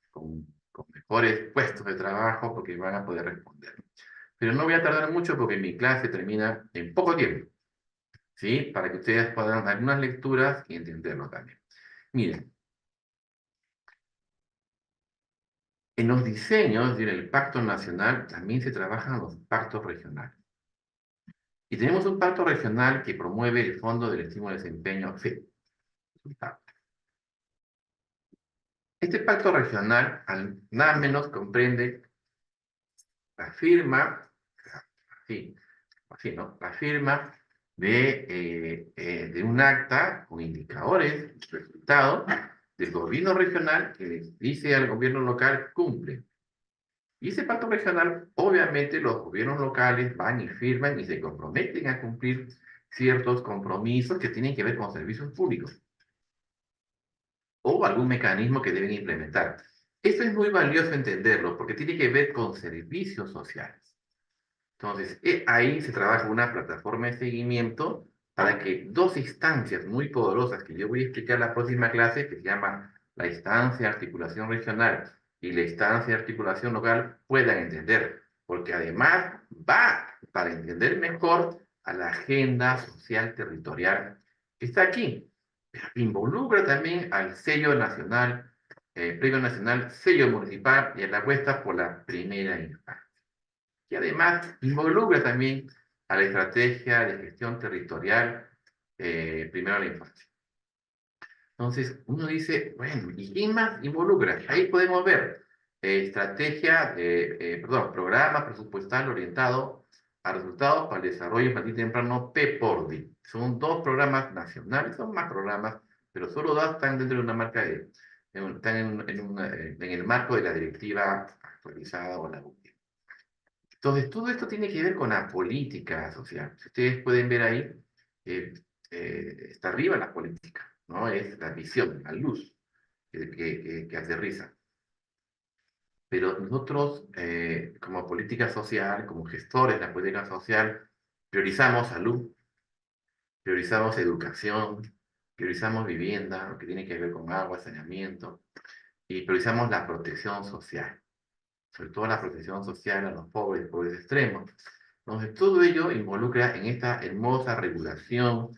con mejores puestos de trabajo, porque van a poder responder. Pero no voy a tardar mucho porque mi clase termina en poco tiempo, ¿sí? Para que ustedes puedan dar algunas lecturas y entenderlo también. Miren. En los diseños y en el pacto nacional también se trabajan los pactos regionales. Y tenemos un pacto regional que promueve el Fondo del Estímulo de Desempeño FE. Este pacto regional, nada menos, comprende la firma, así, así, ¿no? La firma de un acta con indicadores, resultados del gobierno regional que les dice al gobierno local cumple. Y ese pacto regional, obviamente los gobiernos locales van y firman y se comprometen a cumplir ciertos compromisos que tienen que ver con servicios públicos o algún mecanismo que deben implementar. Esto es muy valioso entenderlo porque tiene que ver con servicios sociales. Entonces, ahí se trabaja una plataforma de seguimiento para que dos instancias muy poderosas que yo voy a explicar en la próxima clase, que se llama la instancia de articulación regional y la instancia de articulación local, puedan entender. Porque además va para entender mejor a la agenda social territorial que está aquí. pero involucra también al sello nacional, premio nacional, sello municipal y a la apuesta por la primera infancia. Y además involucra también a la estrategia de gestión territorial, primero a la infancia. Entonces, uno dice, bueno, ¿y quién más involucra? Ahí podemos ver programa presupuestal orientado a resultados para el desarrollo infantil temprano PEPORDI. Son dos programas nacionales, son más programas, pero solo dos están dentro de una marca están en el marco de la directiva actualizada o la UTI. Entonces, todo esto tiene que ver con la política social. Si ustedes pueden ver ahí, eh, está arriba la política, ¿no? Es la visión, la luz que aterriza. Pero nosotros, como política social, como gestores de la política social, priorizamos salud, priorizamos educación, priorizamos vivienda, lo que tiene que ver con agua, saneamiento, y priorizamos la protección social, sobre todo la protección social a los pobres extremos. Entonces, todo ello involucra en esta hermosa regulación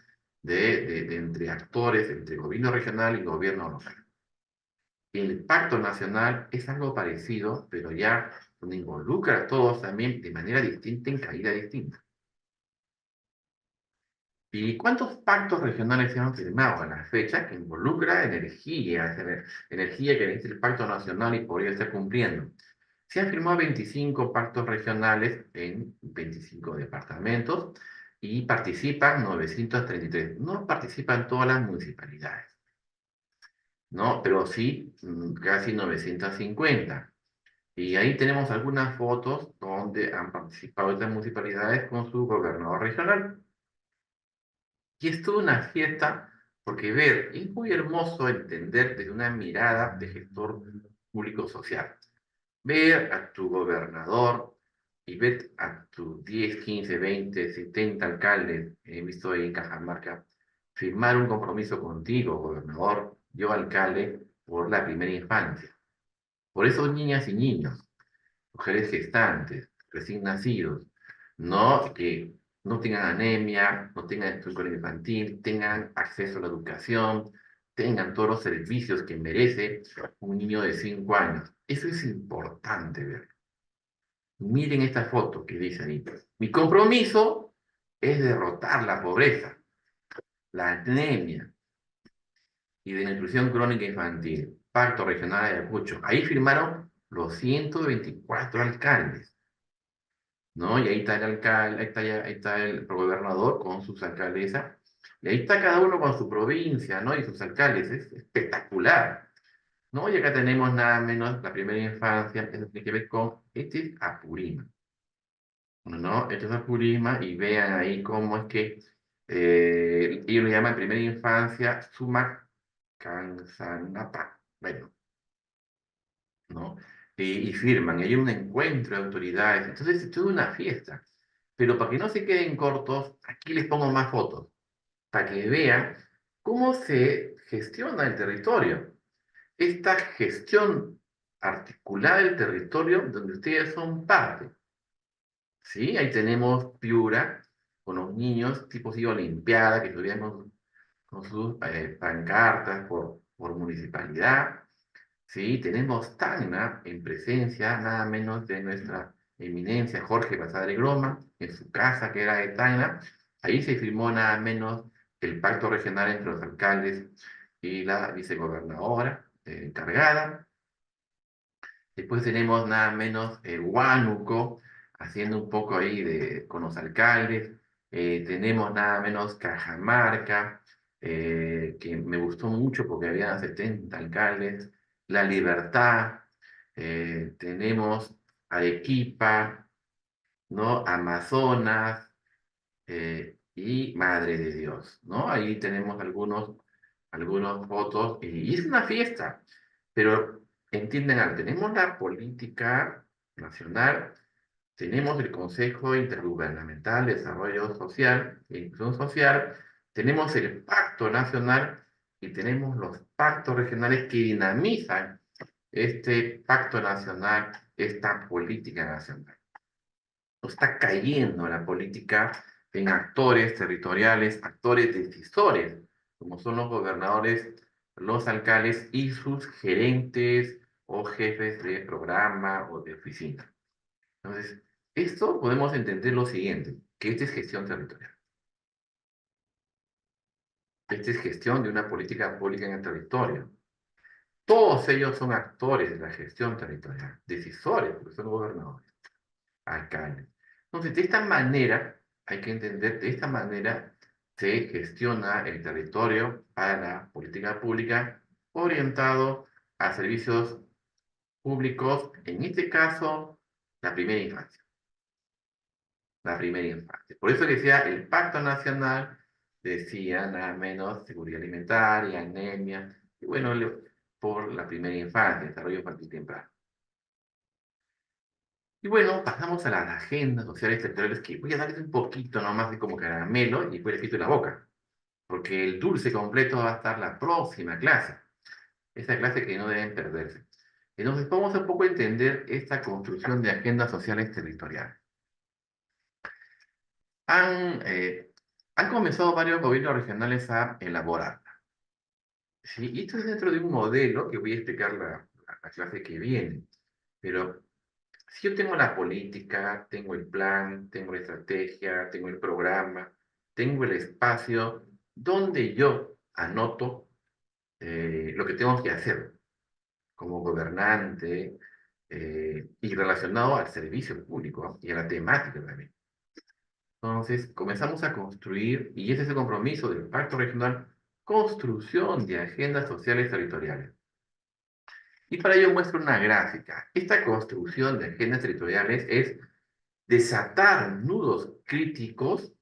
de entre actores, entre gobierno regional y gobierno local. El pacto nacional es algo parecido, pero ya donde involucra a todos también de manera distinta, en caída distinta. ¿Y cuántos pactos regionales se han firmado a la fecha que involucra energía, energía que necesita el pacto nacional y podría estar cumpliendo? Se han firmado 25 pactos regionales en 25 departamentos y participan 933. No participan todas las municipalidades, ¿no? Pero sí casi 950. Y ahí tenemos algunas fotos donde han participado estas municipalidades con su gobernador regional. Y es toda una fiesta porque ver, es muy hermoso entender desde una mirada de gestor público social. Ver a tu gobernador y ver a tus 10, 15, 20, 70 alcaldes, he visto ahí en Cajamarca, firmar un compromiso contigo, gobernador, yo alcalde, por la primera infancia. Por esos niñas y niños, mujeres gestantes, recién nacidos, no que no tengan anemia, no tengan exclusión infantil, tengan acceso a la educación, tengan todos los servicios que merece un niño de 5 años. Eso es importante ver. Miren esta foto que dice ahí. Mi compromiso es derrotar la pobreza, la anemia y de la inclusión crónica infantil. Pacto Regional de Ayacucho. Ahí firmaron los 124 alcaldes. ¿No? Y ahí está el alcalde, ahí está el gobernador con sus alcaldesas, y ahí está cada uno con su provincia, ¿no? Y sus alcaldes, es espectacular, ¿no? Y acá tenemos nada menos la primera infancia, eso tiene que ver con, este es Apurímac, ¿no? Este es Apurímac, y vean ahí cómo es que ellos le llaman primera infancia Sumac Cansanapa, bueno, ¿no? Y firman, y hay un encuentro de autoridades, entonces es toda una fiesta. Pero para que no se queden cortos, aquí les pongo más fotos, para que vean cómo se gestiona el territorio. Esta gestión articulada del territorio donde ustedes son parte. ¿Sí? Ahí tenemos Piura, con los niños, tipo de Olimpiada, que estuvieron con sus pancartas por municipalidad. Sí, tenemos Tacna en presencia nada menos de nuestra eminencia Jorge Basadre Groma, en su casa que era de Tacna. Ahí se firmó nada menos el pacto regional entre los alcaldes y la vicegobernadora encargada. Después tenemos nada menos Huánuco, haciendo un poco ahí con los alcaldes. Tenemos nada menos Cajamarca, que me gustó mucho porque había 70 alcaldes. La Libertad, tenemos Arequipa, ¿no? Amazonas y Madre de Dios, ¿no? Ahí tenemos algunos votos y es una fiesta, pero entienden algo, tenemos la política nacional, tenemos el Consejo Intergubernamental de Desarrollo Social e Inclusión Social, tenemos el Pacto Nacional y tenemos los pactos regionales que dinamizan este pacto nacional, esta política nacional. No está cayendo la política en actores territoriales, actores decisores como son los gobernadores, los alcaldes y sus gerentes o jefes de programa o de oficina. Entonces, esto podemos entender lo siguiente, que esta es gestión territorial. Esta es gestión de una política pública en el territorio. Todos ellos son actores de la gestión territorial, decisores, porque son gobernadores, alcaldes. Entonces, de esta manera, hay que entender, de esta manera se gestiona el territorio para la política pública orientado a servicios públicos, en este caso, la primera infancia. La primera infancia. Por eso decía, el Pacto Nacional decía nada menos seguridad alimentaria, anemia, y bueno, por la primera infancia, desarrollo infantil temprano. Y bueno, pasamos a las agendas sociales territoriales, que voy a darles un poquito nomás de como caramelo y después les quito la boca, porque el dulce completo va a estar la próxima clase, esa clase que no deben perderse. Entonces, vamos a un poco entender esta construcción de agendas sociales territoriales. Han comenzado varios gobiernos regionales a elaborarla. ¿Sí? Y esto es dentro de un modelo que voy a explicar la clase que viene. Pero si yo tengo la política, tengo el plan, tengo la estrategia, tengo el programa, tengo el espacio donde yo anoto lo que tengo que hacer como gobernante y relacionado al servicio público, ¿no? Y a la temática también. Entonces, comenzamos a construir, y ese es el compromiso del Pacto Regional, construcción de agendas sociales territoriales. Y para ello muestro una gráfica. Esta construcción de agendas territoriales es desatar nudos críticos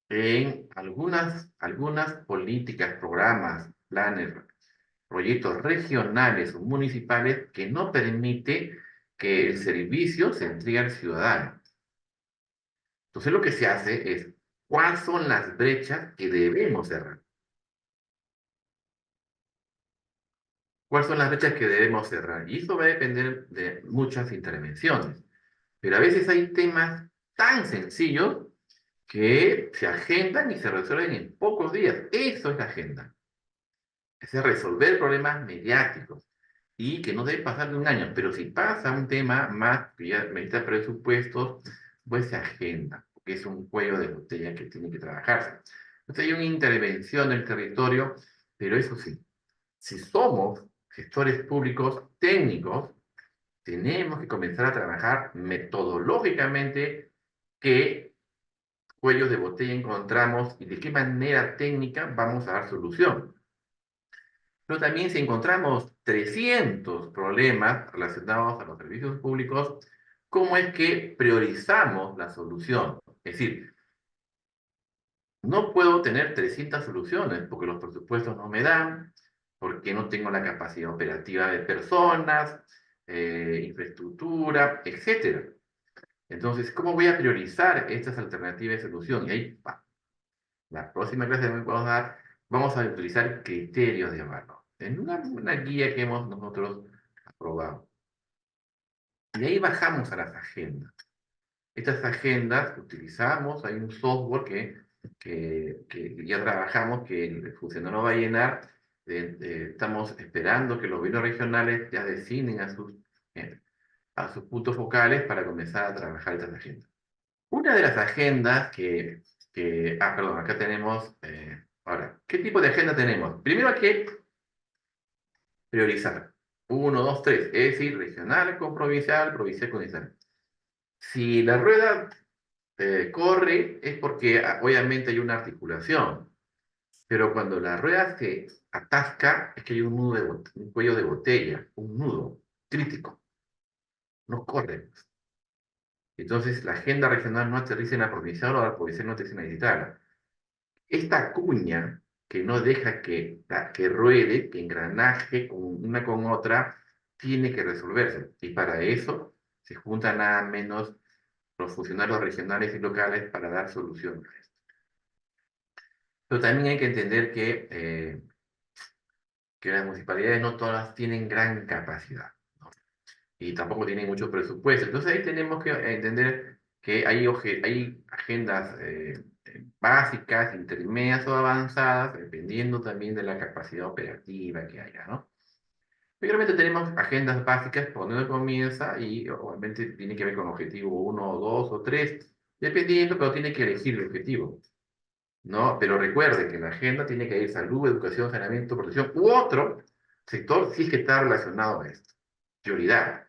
en algunas políticas, programas, planes, proyectos regionales o municipales que no permite que el servicio se entregue al ciudadano. Entonces lo que se hace es, ¿cuáles son las brechas que debemos cerrar? ¿Cuáles son las brechas que debemos cerrar? Y eso va a depender de muchas intervenciones. Pero a veces hay temas tan sencillos que se agendan y se resuelven en pocos días. Eso es la agenda. Es resolver problemas mediáticos y que no debe pasar de un año. Pero si pasa un tema más que ya necesita presupuestos, pues se agenda, porque es un cuello de botella que tiene que trabajarse. Entonces hay una intervención del territorio, pero eso sí, si somos gestores públicos técnicos, tenemos que comenzar a trabajar metodológicamente qué cuellos de botella encontramos y de qué manera técnica vamos a dar solución. Pero también si encontramos 300 problemas relacionados a los servicios públicos, ¿cómo es que priorizamos la solución? Es decir, no puedo tener 300 soluciones porque los presupuestos no me dan, porque no tengo la capacidad operativa de personas, infraestructura, etcétera. Entonces, ¿cómo voy a priorizar estas alternativas de solución? Y ahí, la próxima clase que vamos a dar, vamos a utilizar criterios de evaluación en una guía que hemos nosotros aprobado. Y ahí bajamos a las agendas. Estas agendas que utilizamos, hay un software que ya trabajamos, que el funcionario va a llenar. Estamos esperando que los gobiernos regionales ya designen a sus puntos focales para comenzar a trabajar estas agendas. Una de las agendas perdón, acá tenemos, ahora, ¿qué tipo de agenda tenemos? Primero hay que priorizar. Uno, dos, tres, es decir, regional con provincial, provincial con nacional. Si la rueda corre es porque obviamente hay una articulación, pero cuando la rueda se atasca es que hay un nudo un cuello de botella, un nudo crítico, no corre. Entonces la agenda regional no aterriza en la provincial o la provincial no aterriza en la digital. Esta cuña que no deja que ruede, que engranaje una con otra, tiene que resolverse. Y para eso se juntan nada menos los funcionarios regionales y locales para dar soluciones. Pero también hay que entender que las municipalidades no todas tienen gran capacidad, ¿no? Y tampoco tienen mucho presupuesto. Entonces ahí tenemos que entender que hay agendas básicas, intermedias o avanzadas, dependiendo también de la capacidad operativa que haya, ¿no? Obviamente tenemos agendas básicas por donde comienza y obviamente tiene que ver con objetivo uno o dos o tres, dependiendo, pero tiene que elegir el objetivo, ¿no? Pero recuerde que la agenda tiene que ir salud, educación, saneamiento, protección u otro sector si es que está relacionado a esto. Prioridad,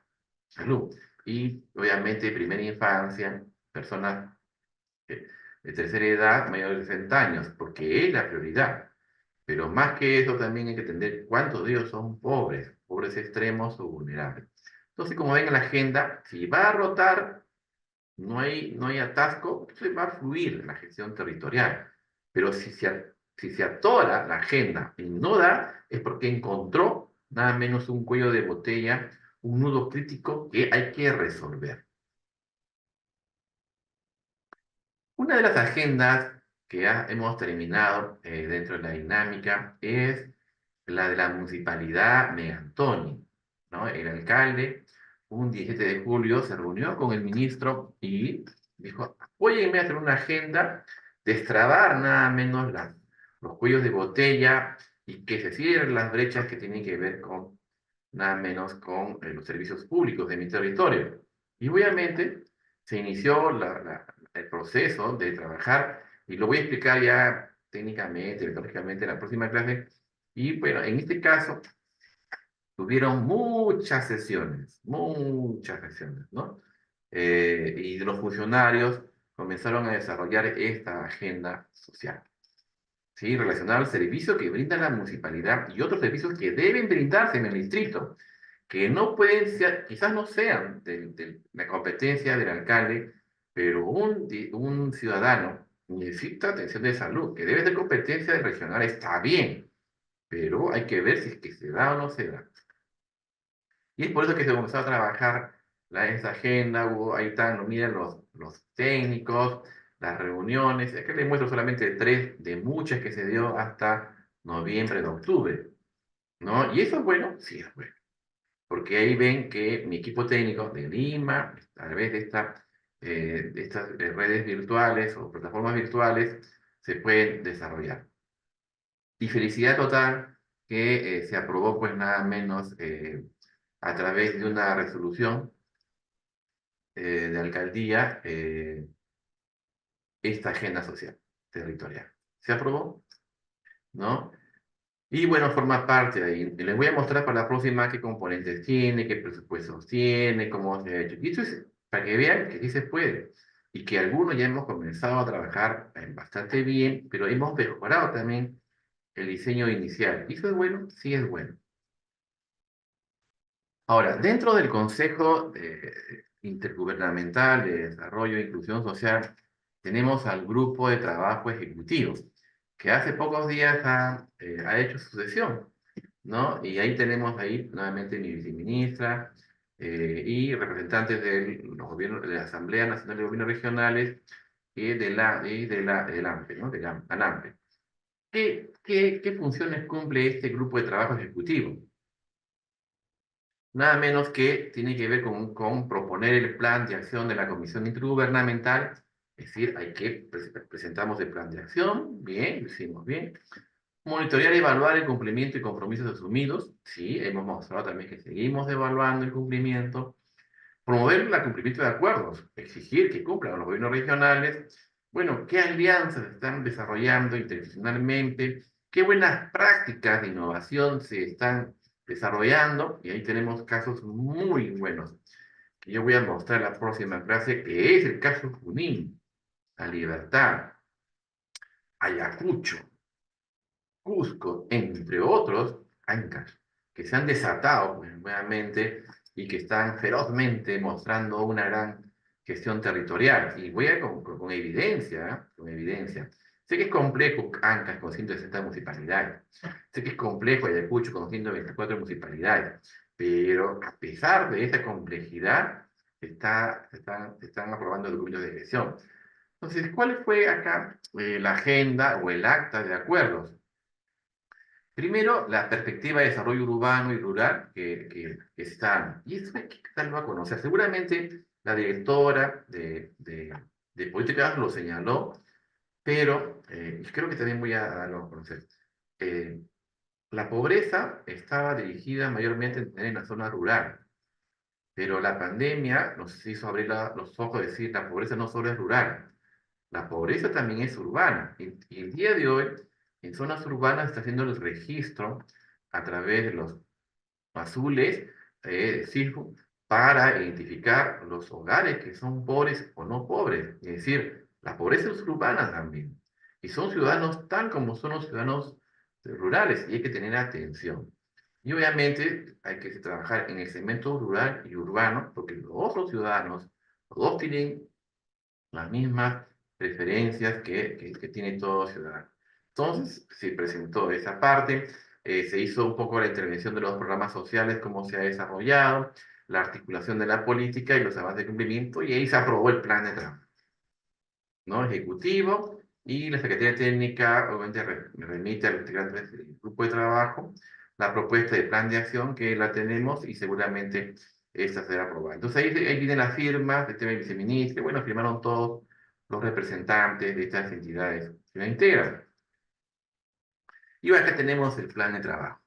salud. Y obviamente primera infancia, personas eh, de tercera edad, mayor de 60 años, porque es la prioridad. Pero más que eso, también hay que entender cuántos de ellos son pobres, pobres extremos o vulnerables. Entonces, como ven en la agenda, si va a rotar, no hay atasco, entonces va a fluir la gestión territorial. Pero si se atora la agenda y no da, es porque encontró nada menos un cuello de botella, un nudo crítico que hay que resolver. Una de las agendas que ya hemos terminado dentro de la dinámica es la de la municipalidad Megantoni, ¿no? El alcalde, un 17 de julio, se reunió con el ministro y dijo, apóyenme a hacer una agenda, destrabar nada menos los cuellos de botella y que se cierren las brechas que tienen que ver con nada menos con los servicios públicos de mi territorio. Y obviamente se inició el proceso de trabajar, y lo voy a explicar ya técnicamente, metodológicamente en la próxima clase. Y bueno, en este caso tuvieron muchas sesiones, ¿no? Y los funcionarios comenzaron a desarrollar esta agenda social, ¿sí? Relacionada al servicio que brinda la municipalidad y otros servicios que deben brindarse en el distrito, que no pueden ser, quizás no sean de la competencia del alcalde, pero un ciudadano necesita atención de salud, que debe ser competencia del regional, está bien, pero hay que ver si es que se da o no se da. Y es por eso que se comenzó a trabajar esa agenda, ahí están, lo miran los técnicos, las reuniones, es que les muestro solamente tres de muchas que se dio hasta noviembre, de octubre, ¿no? Y eso es bueno, sí es bueno, porque ahí ven que mi equipo técnico de Lima, a través de estas redes virtuales o plataformas virtuales, se pueden desarrollar. Y felicidad total que se aprobó pues nada menos a través de una resolución de alcaldía esta agenda social territorial. Se aprobó, ¿no? Y bueno, forma parte de ahí. Y les voy a mostrar para la próxima qué componentes tiene, qué presupuestos tiene, cómo se ha hecho. Y esto es para que vean que sí se puede. Y que algunos ya hemos comenzado a trabajar bastante bien, pero hemos mejorado también el diseño inicial. ¿Y eso es bueno? Sí es bueno. Ahora, dentro del Consejo Intergubernamental de Desarrollo e Inclusión Social, tenemos al Grupo de Trabajo Ejecutivo, que hace pocos días ha hecho su sesión, ¿no? Y ahí tenemos ahí nuevamente mi viceministra y representantes de los gobiernos, de la Asamblea Nacional de Gobiernos Regionales y del AMPE, ¿no? Del ANAMPE. ¿Qué funciones cumple este grupo de trabajo ejecutivo? Nada menos que tiene que ver con proponer el plan de acción de la Comisión Intergubernamental, es decir, presentamos el plan de acción, bien, lo hicimos bien. Monitorear y evaluar el cumplimiento y compromisos asumidos, sí, hemos mostrado también que seguimos evaluando el cumplimiento. Promover el cumplimiento de acuerdos, exigir que cumplan los gobiernos regionales. Bueno, ¿qué alianzas están desarrollando interinstitucionalmente? ¿Qué buenas prácticas de innovación se están desarrollando? Y ahí tenemos casos muy buenos, que yo voy a mostrar en la próxima clase, que es el caso Junín, La Libertad, Ayacucho, Cusco, entre otros, Ancash, que se han desatado pues, nuevamente y que están ferozmente mostrando una gran gestión territorial. Y voy a con evidencia, ¿eh? Con evidencia. Sé que es complejo Ancash con 160 municipalidades. Sé que es complejo Ayacucho con 124 municipalidades. Pero a pesar de esa complejidad, se están aprobando documentos de gestión. Entonces, ¿cuál fue acá la agenda o el acta de acuerdos? Primero, la perspectiva de desarrollo urbano y rural que están, y eso hay que darlo a conocer. Seguramente la directora de políticas lo señaló, pero creo que también voy a darlo a conocer. Eh, la pobreza estaba dirigida mayormente en la zona rural, pero la pandemia nos hizo abrir los ojos y decir, la pobreza no solo es rural, la pobreza también es urbana. Y el día de hoy, en zonas urbanas está haciendo el registro a través de los azules, CIRJU, para identificar los hogares que son pobres o no pobres. Es decir, la pobreza es urbana también. Y son ciudadanos tan como son los ciudadanos rurales y hay que tener atención. Y obviamente hay que trabajar en el segmento rural y urbano porque los otros ciudadanos, los dos tienen las mismas preferencias que tiene todo ciudadano. Entonces, se presentó esa parte, se hizo un poco la intervención de los programas sociales, cómo se ha desarrollado, la articulación de la política y los avances de cumplimiento, y ahí se aprobó el plan de trabajo, ¿no? Ejecutivo, y la Secretaría Técnica, obviamente, remite a los integrantes del grupo de trabajo la propuesta de plan de acción que la tenemos y seguramente esta será aprobada. Entonces ahí vienen las firmas de este viceministro, bueno, firmaron todos los representantes de estas entidades que la integran. Y acá tenemos el plan de trabajo.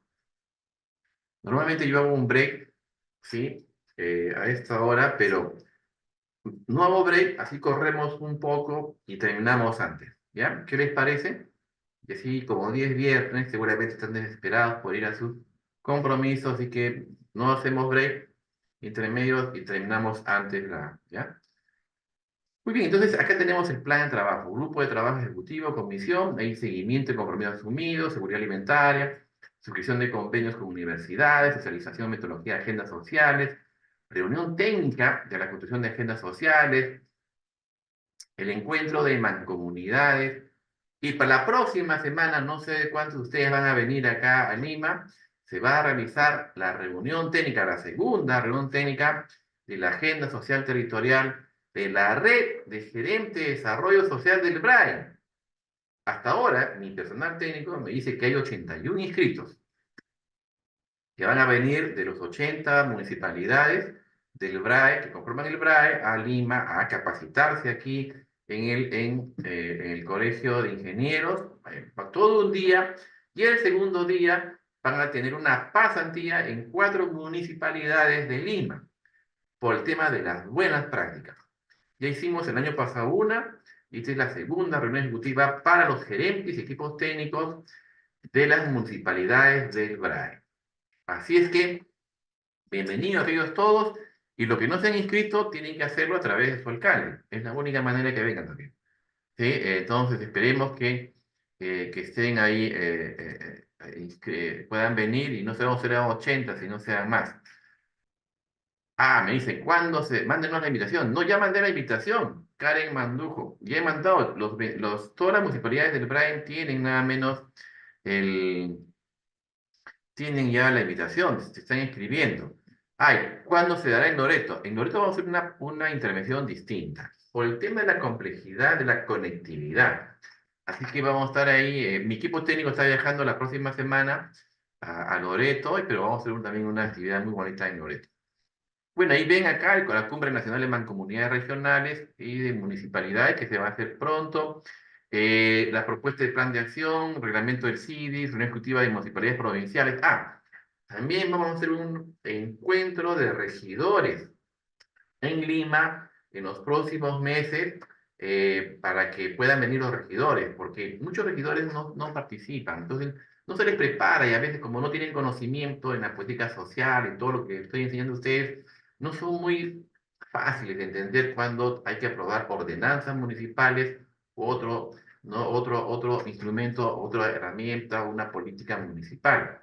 Normalmente yo hago un break, ¿sí? A esta hora, pero no hago break, así corremos un poco y terminamos antes, ¿ya? ¿Qué les parece? Y así, como 10 viernes, seguramente están desesperados por ir a sus compromisos, así que no hacemos break entre medios y terminamos antes ¿ya? Muy bien, entonces acá tenemos el plan de trabajo, grupo de trabajo ejecutivo, comisión, hay seguimiento de compromisos asumidos, seguridad alimentaria, suscripción de convenios con universidades, socialización de metodología de agendas sociales, reunión técnica de la construcción de agendas sociales, el encuentro de mancomunidades. Y para la próxima semana, no sé cuántos de ustedes van a venir acá a Lima, se va a realizar la reunión técnica, la segunda reunión técnica de la Agenda Social Territorial de la Red de Gerentes de Desarrollo Social del BRAE. Hasta ahora, mi personal técnico me dice que hay 81 inscritos que van a venir de los 80 municipalidades del BRAE, que conforman el BRAE, a Lima a capacitarse aquí en el Colegio de Ingenieros, todo un día, y el segundo día van a tener una pasantía en 4 municipalidades de Lima, por el tema de las buenas prácticas. Ya hicimos el año pasado una, y esta es la segunda reunión ejecutiva para los gerentes y equipos técnicos de las municipalidades del BRAE. Así es que bienvenidos a ellos todos, y los que no se han inscrito tienen que hacerlo a través de su alcalde. Es la única manera que vengan también. ¿Sí? Entonces esperemos que estén ahí, que puedan venir y no serán 80, sino sean más. Ah, me dicen, ¿cuándo se? Mándenos la invitación. No, ya mandé la invitación. Karen Mandujo. Ya he mandado. Todas las municipalidades del Brain tienen nada menos el, tienen ya la invitación, se están inscribiendo. Ay, ¿cuándo se dará en Loreto? En Loreto vamos a hacer una intervención distinta, por el tema de la complejidad de la conectividad. Así que vamos a estar ahí, mi equipo técnico está viajando la próxima semana a Loreto, pero vamos a hacer también una actividad muy bonita en Loreto. Bueno, ahí ven acá con la Cumbre Nacional de Mancomunidades Regionales y de Municipalidades que se va a hacer pronto. La propuesta de plan de acción, reglamento del CIDIS, reunión ejecutiva de municipalidades provinciales. Ah, también vamos a hacer un encuentro de regidores en Lima en los próximos meses para que puedan venir los regidores, porque muchos regidores no participan, entonces no se les prepara y a veces como no tienen conocimiento en la política social y todo lo que estoy enseñando a ustedes, no son muy fáciles de entender cuando hay que aprobar ordenanzas municipales u otro instrumento, otra herramienta, una política municipal.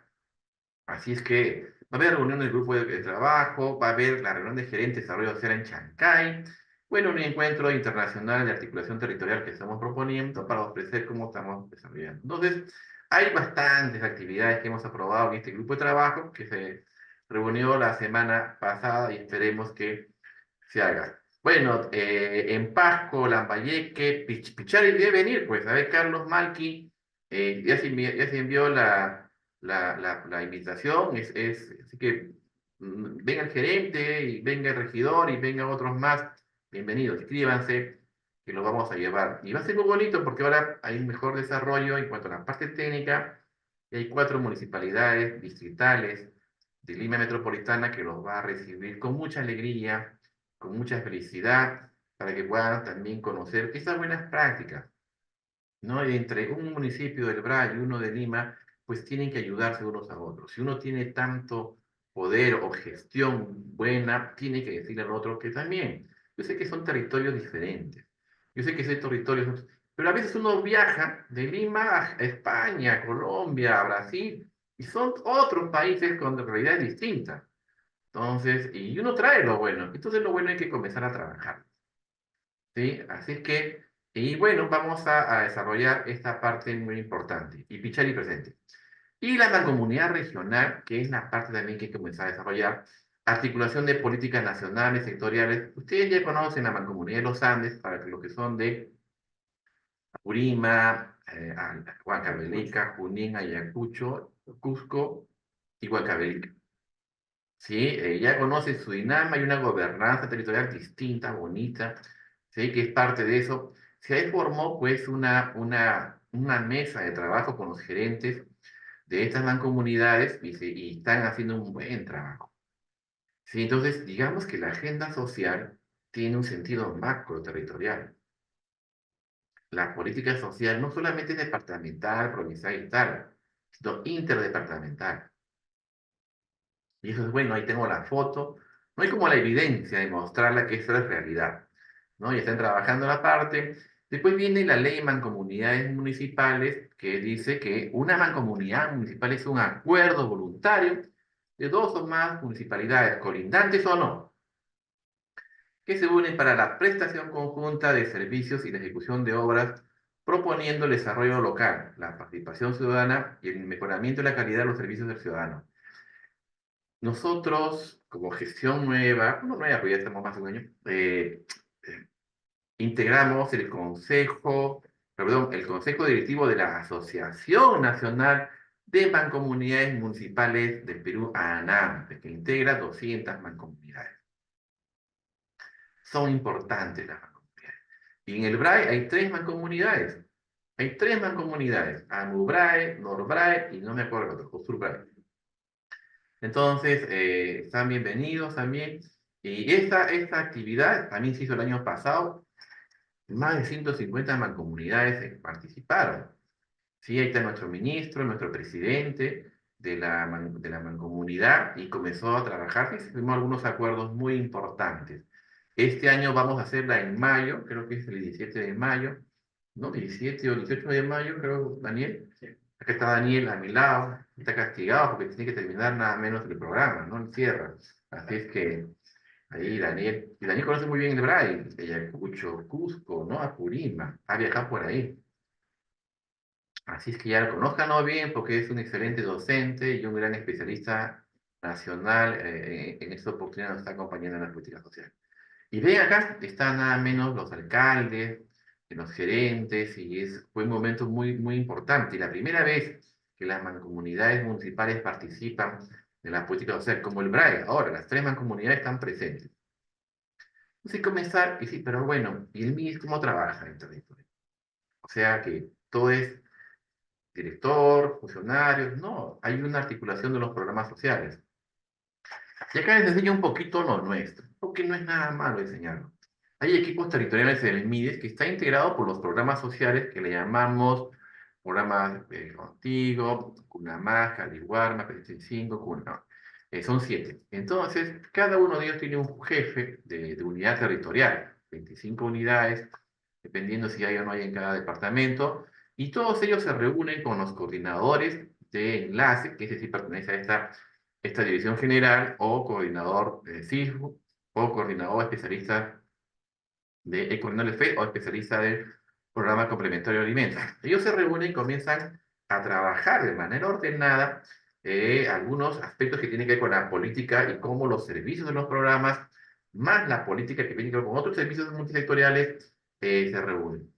Así es que va a haber reunión del grupo de trabajo, va a haber la reunión de gerentes de desarrollo social en Chancay, bueno, un encuentro internacional de articulación territorial que estamos proponiendo para ofrecer cómo estamos desarrollando. Entonces, hay bastantes actividades que hemos aprobado en este grupo de trabajo que se reunió la semana pasada y esperemos que se haga. Bueno, en Pasco, Lambayeque, Pichari debe venir, pues, a ver, Carlos Malqui, ya se envió la invitación, así que venga el gerente, y venga el regidor, y venga otros más, bienvenidos, inscríbanse, que lo vamos a llevar. Y va a ser muy bonito porque ahora hay un mejor desarrollo en cuanto a la parte técnica, y hay 4 municipalidades distritales de Lima Metropolitana que los va a recibir con mucha alegría, con mucha felicidad, para que puedan también conocer estas buenas prácticas, ¿no? Y entre un municipio del Bra y uno de Lima, pues tienen que ayudarse unos a otros. Si uno tiene tanto poder o gestión buena, tiene que decirle al otro que también. Yo sé que son territorios diferentes. Yo sé que son territorios, pero a veces uno viaja de Lima a España, a Colombia, a Brasil, y son otros países con realidades distintas. Entonces, y uno trae lo bueno. Entonces, lo bueno hay que comenzar a trabajar. ¿Sí? Así es que, y bueno, vamos a desarrollar esta parte muy importante, y Pichari presente. Y la mancomunidad regional, que es la parte también que hay que comenzar a desarrollar, articulación de políticas nacionales, sectoriales. Ustedes ya conocen la mancomunidad de los Andes, para que lo que son de Apurima, Huancavelica, Junín, Ayacucho, Cusco y Huancavelica. ¿Sí? Ya conoce Surinam, hay una gobernanza territorial distinta, bonita, ¿sí? Que es parte de eso. Se ahí formó pues una mesa de trabajo con los gerentes de estas mancomunidades y están haciendo un buen trabajo. ¿Sí? Entonces, digamos que la agenda social tiene un sentido macro territorial. La política social no solamente es departamental, provincial y tal, sino interdepartamental. Y eso es bueno, ahí tengo la foto. No hay como la evidencia de mostrarla que eso es realidad, ¿no? Y están trabajando la parte. Después viene la ley de mancomunidades municipales que dice que una mancomunidad municipal es un acuerdo voluntario de dos o más municipalidades, colindantes o no, que se unen para la prestación conjunta de servicios y la ejecución de obras, proponiendo el desarrollo local, la participación ciudadana y el mejoramiento de la calidad de los servicios del ciudadano. Nosotros, como gestión nueva, no nueva, pero ya estamos más de un año, eh, integramos el Consejo Directivo de la Asociación Nacional de Mancomunidades Municipales del Perú, ANAMPE, que integra 200 mancomunidades. Son importantes las mancomunidades. Y en el BRAE hay 3 mancomunidades. Hay 3 mancomunidades, AMUBRAE, NORBRAE y no me acuerdo el otro, SURBRAE. Entonces, están bienvenidos también. Y esta actividad también se hizo el año pasado. Más de 150 mancomunidades participaron. Sí, ahí está nuestro ministro, nuestro presidente de la mancomunidad y comenzó a trabajar y se firmó algunos acuerdos muy importantes. Este año vamos a hacerla en mayo, creo que es el 17 de mayo, ¿no? 17 o 18 de mayo, creo, Daniel. Sí. Acá está Daniel a mi lado, está castigado porque tiene que terminar nada menos el programa, ¿no? El cierre. Así es que ahí Daniel, y Daniel conoce muy bien el Braille, Ayacucho, Cusco, ¿no? Apurima, ha viajado por ahí. Así es que ya lo conozcanlo bien porque es un excelente docente y un gran especialista nacional en esta oportunidad nos está acompañando en la política social. Y ven acá, están nada menos los alcaldes, los gerentes, y fue un momento muy, muy importante. Y la primera vez que las mancomunidades municipales participan de la política social, como el BRAE, ahora las 3 mancomunidades están presentes. Entonces comenzar, y sí, pero bueno, ¿y el MIS cómo trabaja en el territorio? O sea que todo es director, funcionarios, no, hay una articulación de los programas sociales. Y acá les enseño un poquito lo nuestro, porque no es nada malo enseñarlo. Hay equipos territoriales en el MIDES que está integrado por los programas sociales que le llamamos programas Contigo, Cunamá, Caliwarma, 5, Cuna. Son 7. Entonces, cada uno de ellos tiene un jefe de unidad territorial, 25 unidades, dependiendo si hay o no hay en cada departamento, y todos ellos se reúnen con los coordinadores de enlace, que es decir, pertenece a esta dirección general o coordinador de CISBU o coordinador especialista de coordinador de FE o especialista del programa complementario de alimentos. Ellos se reúnen y comienzan a trabajar de manera ordenada algunos aspectos que tienen que ver con la política y cómo los servicios de los programas, más la política que tiene que ver con otros servicios multisectoriales, se reúnen.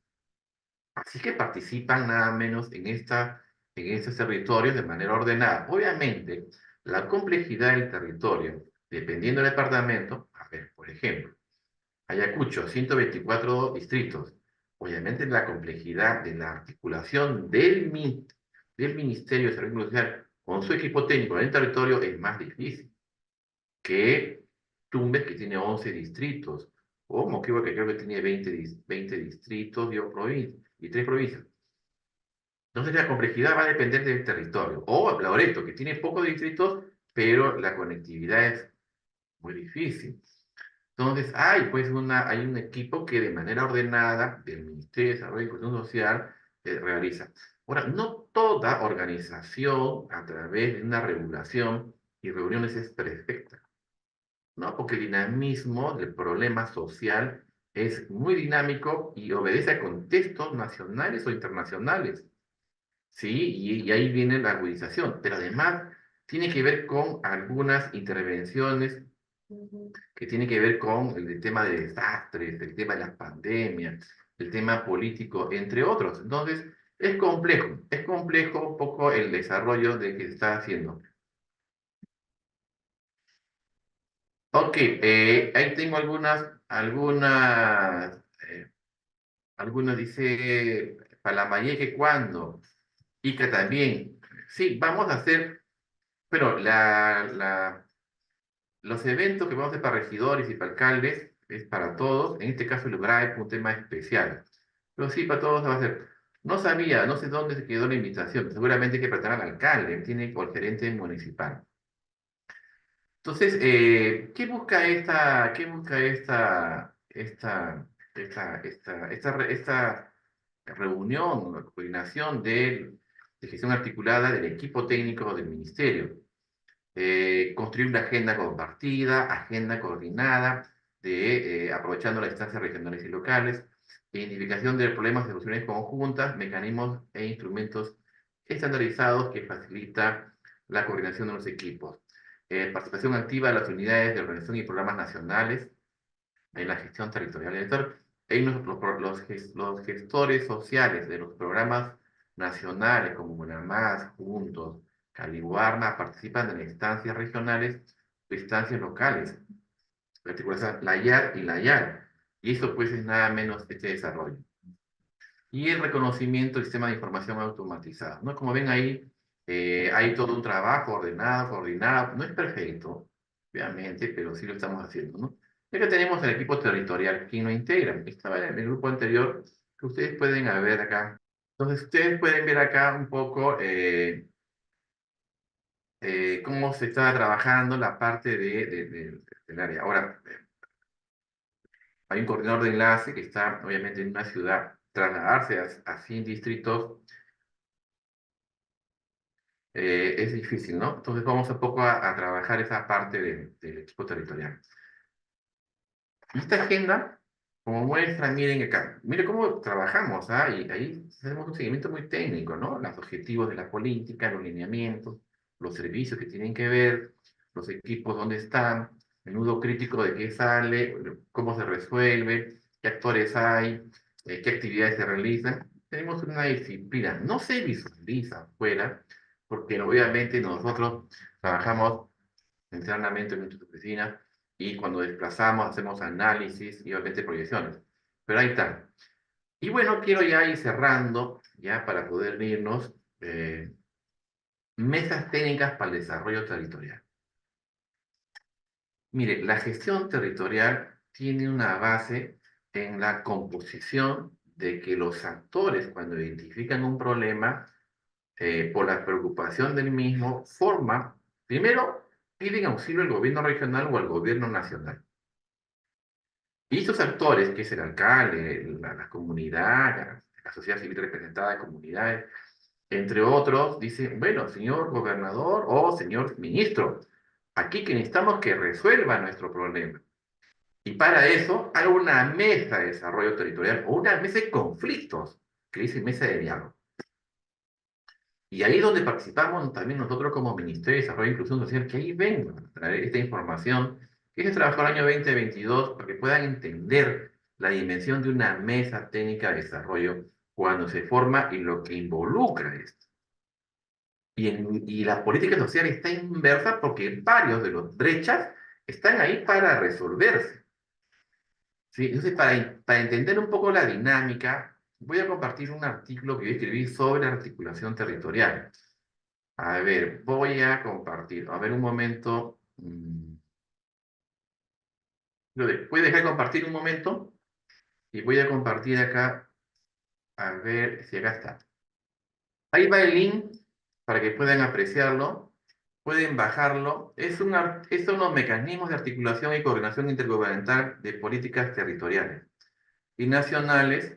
Así que participan nada menos en estos territorios de manera ordenada. Obviamente, la complejidad del territorio, dependiendo del departamento, a ver, por ejemplo, Ayacucho, 124 distritos, obviamente la complejidad de la articulación del Ministerio de Desarrollo Social con su equipo técnico en el territorio es más difícil que Tumbes, que tiene 11 distritos, o Moquegua, que creo que tiene 20 distritos y 3 provincias. Entonces la complejidad va a depender del territorio. O Loreto, que tiene pocos distritos, pero la conectividad es muy difícil. Entonces, hay un equipo que de manera ordenada del Ministerio de Desarrollo y Inclusión Social realiza. Ahora, no toda organización a través de una regulación y reuniones es perfecta, ¿no? Porque el dinamismo del problema social es muy dinámico y obedece a contextos nacionales o internacionales. Sí, y ahí viene la agudización, pero además tiene que ver con algunas intervenciones que tienen que ver con el tema de desastres, el tema de las pandemias, el tema político, entre otros. Entonces, es complejo un poco el desarrollo de que se está haciendo. Ok, ahí tengo algunas dice Palamayeque, ¿cuándo? Ica también. Sí, vamos a hacer. Pero los eventos que vamos a hacer para regidores y para alcaldes es para todos. En este caso, el BRAE es un tema especial. Pero sí, para todos va a ser. No sabía, no sé dónde se quedó la invitación. Seguramente hay que preguntar al alcalde, tiene por gerente municipal. Entonces, ¿qué busca esta reunión, la coordinación de gestión articulada del equipo técnico del ministerio? Construir una agenda compartida, agenda coordinada, aprovechando las instancias regionales y locales, identificación de problemas y soluciones conjuntas, mecanismos e instrumentos estandarizados que facilita la coordinación de los equipos. Participación activa de las unidades de organización y programas nacionales en la gestión territorial. Entonces, los gestores sociales de los programas nacionales como UNAMAS, Juntos, Caliwarma, participan en instancias regionales o instancias locales, particular la IAR y la IAR. Y eso pues es nada menos este desarrollo. Y el reconocimiento del sistema de información automatizado, ¿no? Como ven ahí, hay todo un trabajo ordenado, coordinado. No es perfecto, obviamente, pero sí lo estamos haciendo, ¿no? Ya que tenemos el equipo territorial, ¿quién lo integra? Estaba en el grupo anterior, que ustedes pueden ver acá. Entonces, ustedes pueden ver acá un poco cómo se está trabajando la parte del área. Ahora, hay un coordinador de enlace que está, obviamente, en una ciudad. Trasladarse a 100 distritos es difícil, ¿no? Entonces vamos un poco a trabajar esa parte del equipo territorial. Esta agenda, como muestra, miren acá, miren cómo trabajamos, ¿ah? Y ahí hacemos un seguimiento muy técnico, ¿no? Los objetivos de la política, los lineamientos, los servicios que tienen que ver, los equipos dónde están, el nudo crítico de qué sale, cómo se resuelve, qué actores hay, qué actividades se realizan. Tenemos una disciplina, no se visualiza afuera, porque obviamente nosotros trabajamos internamente en nuestras oficinas y cuando desplazamos hacemos análisis y obviamente proyecciones. Pero ahí está. Y bueno, quiero ya ir cerrando, ya para poder irnos, mesas técnicas para el desarrollo territorial. Mire, la gestión territorial tiene una base en la composición de que los actores, cuando identifican un problema, por la preocupación del mismo, primero, piden auxilio al gobierno regional o al gobierno nacional. Y estos actores, que es el alcalde, la comunidad, la sociedad civil representada de comunidades, entre otros, dicen, bueno, señor gobernador o señor ministro, aquí que necesitamos que resuelva nuestro problema. Y para eso hay una mesa de desarrollo territorial o una mesa de conflictos, que dice mesa de diálogo. Y ahí es donde participamos también nosotros como Ministerio de Desarrollo e Inclusión Social, que ahí vengo a traer esta información que se trabajó el año 2022 para que puedan entender la dimensión de una mesa técnica de desarrollo cuando se forma y lo que involucra esto. Y la política social está inversa porque varios de los brechas están ahí para resolverse. ¿sí? Entonces, para entender un poco la dinámica, voy a compartir un artículo que yo escribí sobre articulación territorial. A ver, voy a compartir. A ver, un momento. Voy a dejar de compartir un momento y voy a compartir acá. A ver si acá está. Ahí va el link para que puedan apreciarlo. Pueden bajarlo. Es unos mecanismos de articulación y coordinación intergubernamental de políticas territoriales y nacionales.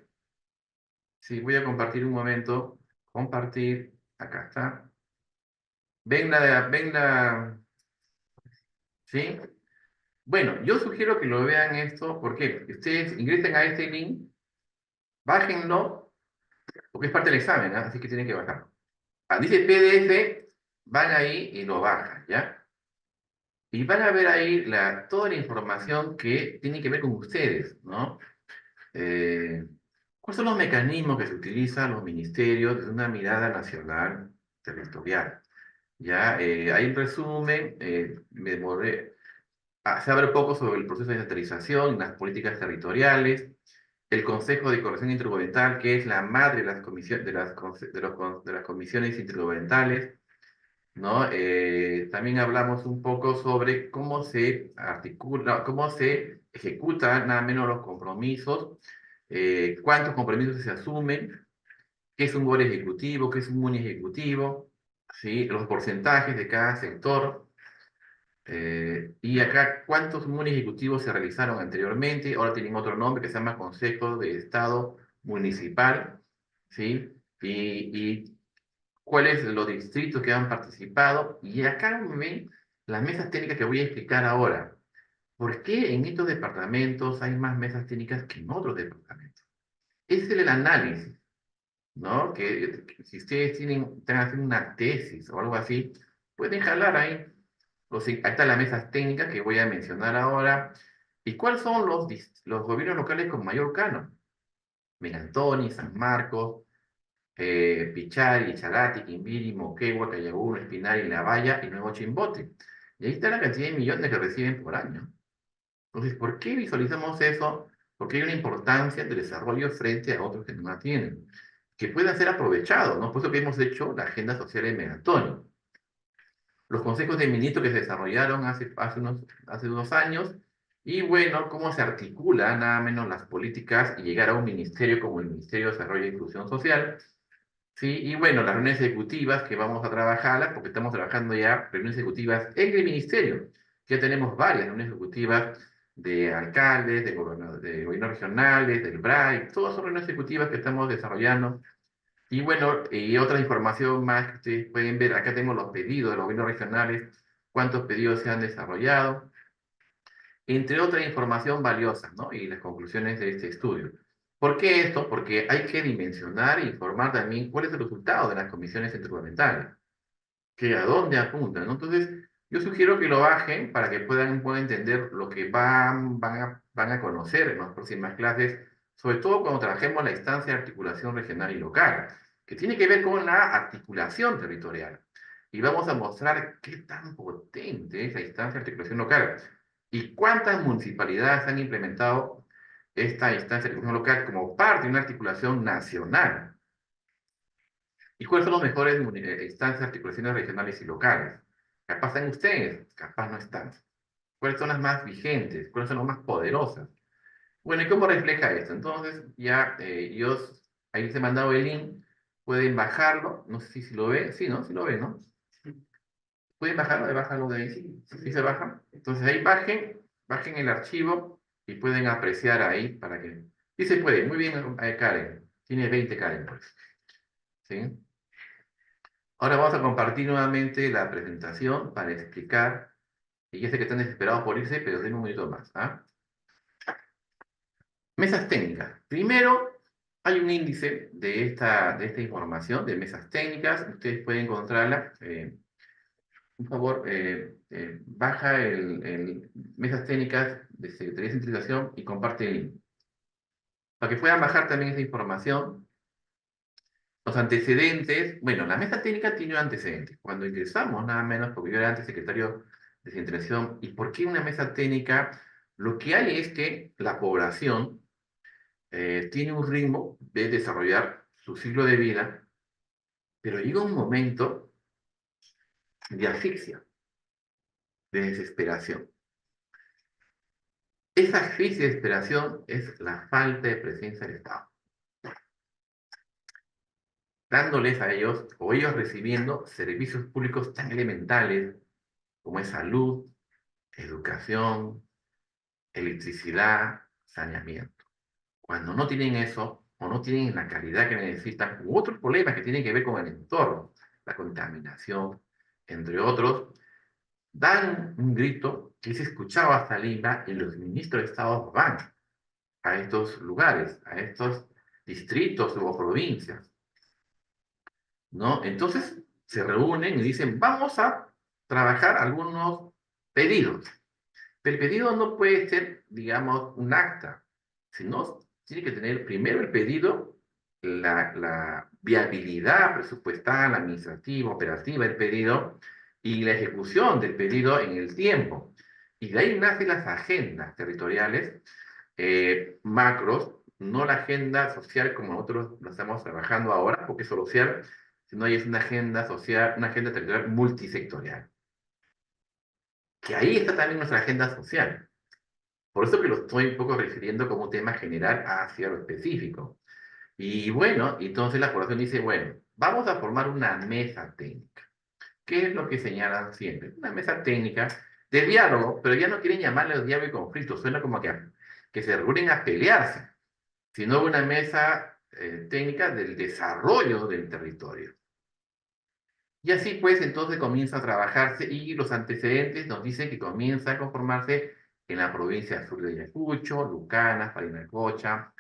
Sí, voy a compartir un momento. Compartir. Acá está. ¿Sí? Bueno, yo sugiero que lo vean esto porque ustedes ingresen a este link, bájenlo, porque es parte del examen, ¿ah? Así que tienen que bajarlo. Ah, dice PDF, van ahí y lo bajan, ¿ya? Y van a ver ahí toda la información que tiene que ver con ustedes, ¿no? Eh, ¿Cuáles son los mecanismos que se utilizan los ministerios desde una mirada nacional territorial? Ya, hay un resumen, se abre poco sobre el proceso de descentralización y las políticas territoriales, el Consejo de Coordinación Intergubernamental, que es la madre de las comisiones, de las comisiones intergubernamentales, ¿no? También hablamos un poco sobre cómo se articula, cómo se ejecutan nada menos los compromisos, cuántos compromisos se asumen, qué es un gobierno ejecutivo, qué es un muni ejecutivo, ¿sí? Los porcentajes de cada sector. Y acá, ¿cuántos MUNI ejecutivos se realizaron anteriormente? Ahora tienen otro nombre que se llama Consejo de Estado Municipal, ¿sí? Y cuáles los distritos que han participado. Y acá ven las mesas técnicas que voy a explicar ahora. ¿Por qué en estos departamentos hay más mesas técnicas que en otros departamentos? Ese es el análisis, ¿no? Que si ustedes están haciendo una tesis o algo así, pueden jalar ahí ahí están las mesas técnicas que voy a mencionar ahora. ¿Y cuáles son los gobiernos locales con mayor canon? Melantoni, San Marcos, Pichari, Chalati, Quimbiri, Moquegua, Cayaguno, Espinal, La Valla y Nuevo Chimbote. Y ahí está la cantidad de millones que reciben por año. Entonces, ¿por qué visualizamos eso? Porque hay una importancia del desarrollo frente a otros que no la tienen, que puedan ser aprovechados, ¿no? Por eso que hemos hecho la agenda social de Melantoni. Los consejos de ministros que se desarrollaron hace unos años, y bueno, cómo se articula nada menos las políticas y llegar a un ministerio como el Ministerio de Desarrollo e Inclusión Social, ¿sí? Y bueno, las reuniones ejecutivas que vamos a trabajarlas, porque estamos trabajando ya reuniones ejecutivas en el ministerio. Ya tenemos varias reuniones ejecutivas de alcaldes, de gobiernos regionales, del BRAI, todas son reuniones ejecutivas que estamos desarrollando y bueno, y otra información más que ustedes pueden ver, acá tenemos los pedidos de los gobiernos regionales, cuántos pedidos se han desarrollado, entre otra información valiosa, ¿no? Y las conclusiones de este estudio. ¿Por qué esto? Porque hay que dimensionar e informar también cuál es el resultado de las comisiones intergubernamentales, que a dónde apuntan, ¿no? Entonces, yo sugiero que lo bajen para que puedan entender lo que van a conocer en las próximas clases, sobre todo cuando trabajemos la instancia de articulación regional y local, que tiene que ver con la articulación territorial. Y vamos a mostrar qué tan potente es la instancia de articulación local y cuántas municipalidades han implementado esta instancia de articulación local como parte de una articulación nacional. ¿Y cuáles son los mejores instancias de articulaciones regionales y locales? Capaz están ustedes, capaz no están. ¿Cuáles son las más vigentes? ¿Cuáles son las más poderosas? Bueno, ¿y cómo refleja esto? Entonces, ya ahí les he mandado el link, pueden bajarlo, no sé si lo ve, sí, ¿no? Sí lo ve, ¿no? Pueden bajarlo de ahí, sí, sí se baja. Entonces ahí bajen el archivo y pueden apreciar ahí para que... Sí se puede, muy bien, Karen, tiene 20 Karen, pues, ¿sí? Ahora vamos a compartir nuevamente la presentación para explicar, y ya sé que están desesperados por irse, pero denme un minuto más, ¿ah? Mesas técnicas. Primero, hay un índice de esta información de mesas técnicas. Ustedes pueden encontrarla. Por favor, baja el mesas técnicas de Secretaría de Centralización y comparte el link. Para que puedan bajar también esa información. Los antecedentes, bueno, la mesa técnica tiene antecedentes. Cuando ingresamos, nada menos, porque yo era antes secretario de Centración, ¿y por qué una mesa técnica? Lo que hay es que la población tiene un ritmo de desarrollar su ciclo de vida, pero llega un momento de asfixia, de desesperación. Esa asfixia de desesperación es la falta de presencia del Estado, dándoles a ellos o ellos recibiendo servicios públicos tan elementales como es salud, educación, electricidad, saneamiento. Cuando no tienen eso o no tienen la calidad que necesitan, u otros problemas que tienen que ver con el entorno, la contaminación, entre otros, dan un grito que se escuchaba hasta Lima y los ministros de Estado van a estos lugares, a estos distritos o provincias, ¿no? Entonces se reúnen y dicen, vamos a trabajar algunos pedidos. Pero el pedido no puede ser, digamos, un acta, sino tiene que tener primero el pedido, la viabilidad presupuestal, administrativa, operativa del pedido y la ejecución del pedido en el tiempo. Y de ahí nacen las agendas territoriales macros, no la agenda social como nosotros lo estamos trabajando ahora, porque es social, sino es una agenda social, una agenda territorial multisectorial. Que ahí está también nuestra agenda social. Por eso que lo estoy un poco refiriendo como un tema general hacia lo específico. Y bueno, entonces la población dice, bueno, vamos a formar una mesa técnica. ¿Qué es lo que señalan siempre? Una mesa técnica de diálogo, pero ya no quieren llamarle diálogo y conflicto, suena como que se reúnen a pelearse, sino una mesa técnica del desarrollo del territorio. Y así pues entonces comienza a trabajarse y los antecedentes nos dicen que comienza a conformarse en la provincia sur de Ayacucho, Lucanas, Parinacota,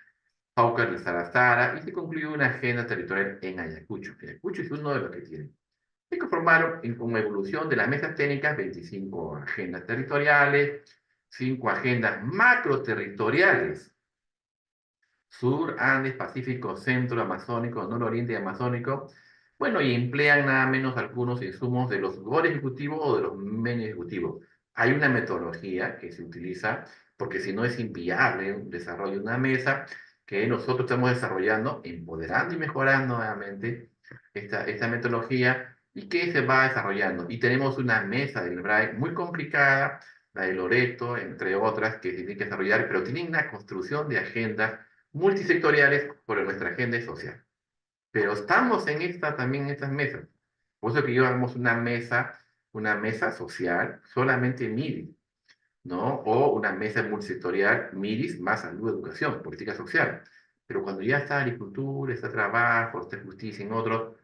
Paucar de Sarasara y se concluyó una agenda territorial en Ayacucho. Ayacucho es uno de los que tienen. Se conformaron como evolución de las mesas técnicas 25 agendas territoriales, 5 agendas macroterritoriales, sur, Andes, Pacífico, Centro, Amazónico, Nororiente y Amazónico. Bueno, y emplean nada menos algunos insumos de los poderes ejecutivos o de los medios ejecutivos. Hay una metodología que se utiliza, porque si no es inviable un desarrollo de una mesa que nosotros estamos desarrollando, empoderando y mejorando nuevamente esta metodología y que se va desarrollando. Y tenemos una mesa del BRAE muy complicada, la de Loreto, entre otras, que se tienen que desarrollar, pero tienen una construcción de agendas multisectoriales por nuestra agenda social. Pero estamos en también en estas mesas. Por eso que llevamos una mesa social, solamente MIDI, ¿no? O una mesa multisectorial, MIDIS, más salud, educación, política social. Pero cuando ya está agricultura, está trabajo, está justicia en otros,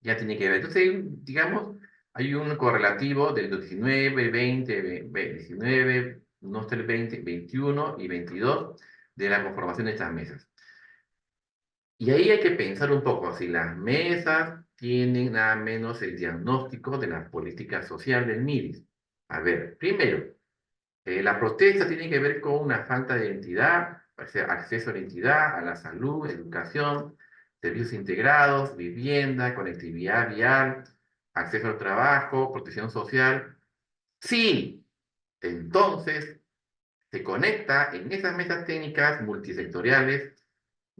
ya tiene que ver. Entonces, digamos, hay un correlativo del 19, 20, 19, no está el 20, 21 y 22 de la conformación de estas mesas. Y ahí hay que pensar un poco si las mesas tienen nada menos el diagnóstico de la política social del MIDIS. A ver, primero, la protesta tiene que ver con una falta de identidad, o sea, acceso a la identidad, a la salud, educación, servicios integrados, vivienda, conectividad vial, acceso al trabajo, protección social. Sí, entonces se conecta en esas mesas técnicas multisectoriales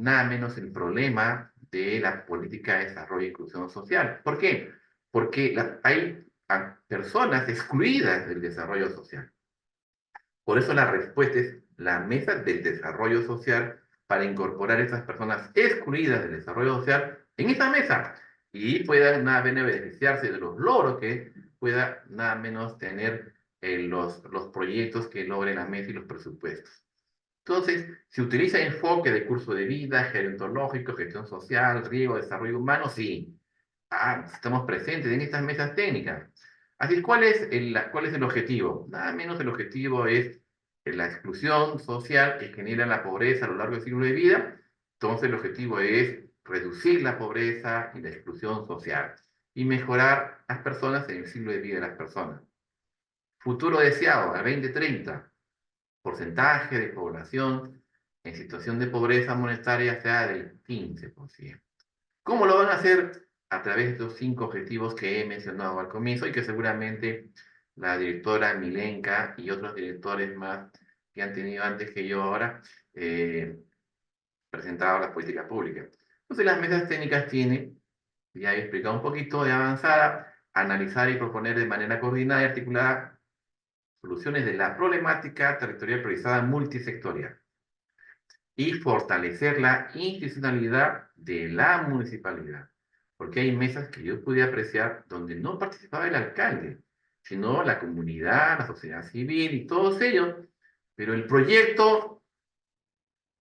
nada menos el problema de la política de desarrollo e inclusión social. ¿Por qué? Porque hay personas excluidas del desarrollo social. Por eso la respuesta es la mesa del desarrollo social para incorporar a esas personas excluidas del desarrollo social en esa mesa y puedan nada menos beneficiarse de los logros que pueda nada menos tener los proyectos que logren la mesa y los presupuestos. Entonces, se utiliza enfoque de curso de vida, gerontológico, gestión social, riego, desarrollo humano, sí. Estamos presentes en estas mesas técnicas. Así, ¿cuál es el objetivo? Nada menos el objetivo es la exclusión social que genera la pobreza a lo largo del ciclo de vida. Entonces, el objetivo es reducir la pobreza y la exclusión social y mejorar las personas en el ciclo de vida de las personas. Futuro deseado, al 2030 porcentaje de población en situación de pobreza monetaria sea del 15%. ¿Cómo lo van a hacer? A través de estos 5 objetivos que he mencionado al comienzo y que seguramente la directora Milenka y otros directores más que han tenido antes que yo ahora presentado las políticas públicas. Entonces las mesas técnicas tienen, ya he explicado un poquito de avanzada, analizar y proponer de manera coordinada y articulada soluciones de la problemática territorial priorizada multisectorial y fortalecer la institucionalidad de la municipalidad. Porque hay mesas que yo pude apreciar donde no participaba el alcalde, sino la comunidad, la sociedad civil y todos ellos. Pero el proyecto,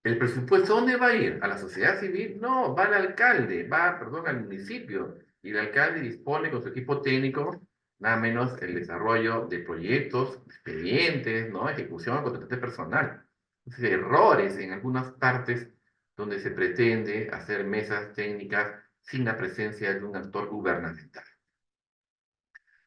el presupuesto, ¿dónde va a ir? ¿A la sociedad civil? No, va al alcalde, va, perdón, al municipio. Y el alcalde dispone con su equipo técnico, nada menos el desarrollo de proyectos, expedientes, ¿no? Ejecución, contratante personal. Entonces, errores en algunas partes donde se pretende hacer mesas técnicas sin la presencia de un actor gubernamental.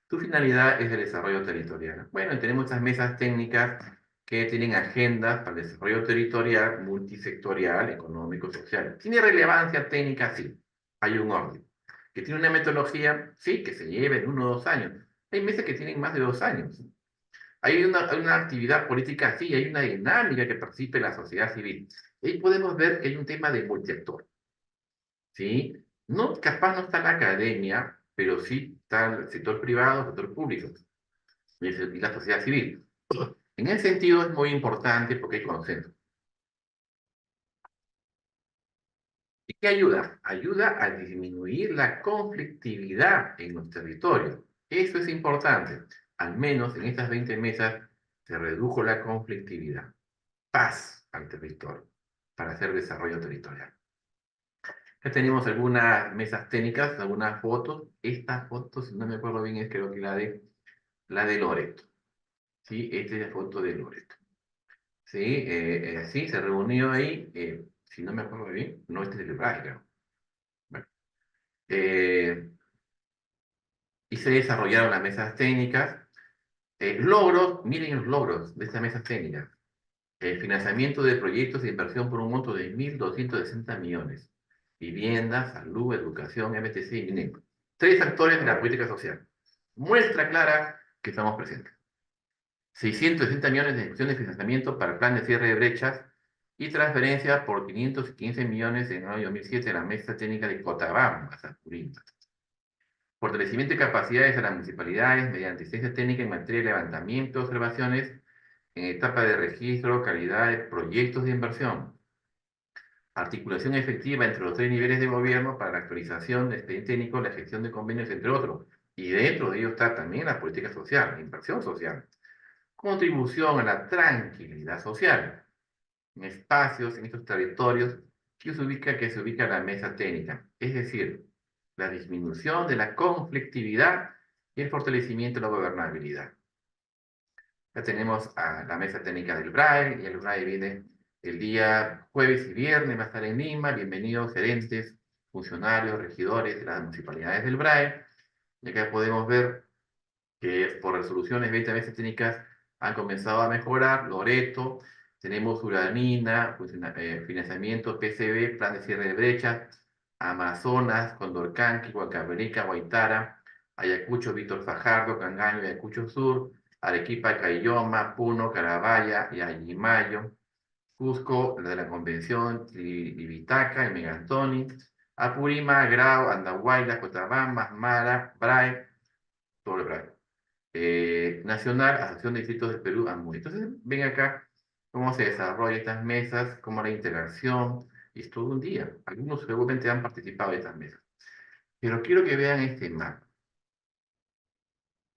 Su finalidad es el desarrollo territorial. Bueno, tenemos estas mesas técnicas que tienen agendas para el desarrollo territorial, multisectorial, económico, social. ¿Tiene relevancia técnica? Sí. Hay un orden. ¿Que tiene una metodología? Sí, que se lleve en 1 o 2 años. Hay mesas que tienen más de 2 años. Hay una actividad política, sí, hay una dinámica que participe la sociedad civil. Ahí podemos ver que hay un tema de multiactor. ¿Sí? No, capaz no está la academia, pero sí está el sector privado, el sector público y la sociedad civil. En ese sentido es muy importante porque hay consenso. ¿Y qué ayuda? Ayuda a disminuir la conflictividad en los territorios. Eso es importante. Al menos en estas 20 mesas se redujo la conflictividad. Paz al territorio para hacer desarrollo territorial. Ya tenemos algunas mesas técnicas, algunas fotos. Esta foto, si no me acuerdo bien, es creo que la de Loreto. ¿Sí? Esta es la foto de Loreto. ¿Sí? Sí, se reunió ahí, si no me acuerdo bien, no, este es el Braille, creo. Bueno, eh, y se desarrollaron las mesas técnicas. Logros, miren los logros de estas mesas técnicas. Financiamiento de proyectos de inversión por un monto de 1.260 millones. Vivienda, salud, educación, MTC y MINEC. 3 actores de la política social. Muestra clara que estamos presentes. 660 millones de ejecución de financiamiento para el plan de cierre de brechas y transferencia por 515 millones en el año 2007 a la mesa técnica de Cotobamba, San Junín. Fortalecimiento de capacidades a las municipalidades mediante asistencia técnica en materia de levantamiento, observaciones en etapa de registro, calidad de proyectos de inversión. Articulación efectiva entre los 3 niveles de gobierno para la actualización de expediente técnico, la gestión de convenios, entre otros. Y dentro de ello está también la política social, la inversión social. Contribución a la tranquilidad social en espacios, en estos territorios que se ubica la mesa técnica. Es decir, la disminución de la conflictividad y el fortalecimiento de la gobernabilidad. Ya tenemos a la mesa técnica del BRAE, y el BRAE viene el día jueves y viernes, va a estar en Lima. Bienvenidos gerentes, funcionarios, regidores de las municipalidades del BRAE. Y acá podemos ver que por resoluciones 20 mesas técnicas han comenzado a mejorar. Loreto, tenemos Uranina, financiamiento, PCB, plan de cierre de brechas, Amazonas, Condorcanqui, Huancavelica, Guaitara, Ayacucho, Víctor Fajardo, Cangaño, Ayacucho Sur, Arequipa, Caylloma, Puno, Carabaya y Ayimayo, Cusco, la de la Convención, Tibitaca y Megantoni, Apurima, Grau, Andahuayla, Cochabamba, Mara, Bray, todo el Bray. Nacional, Asociación de Distritos del Perú, AMUI. Entonces, ven acá cómo se desarrollan estas mesas, cómo la interacción, y es todo un día. Algunos seguramente han participado de estas mesas. Pero quiero que vean este mapa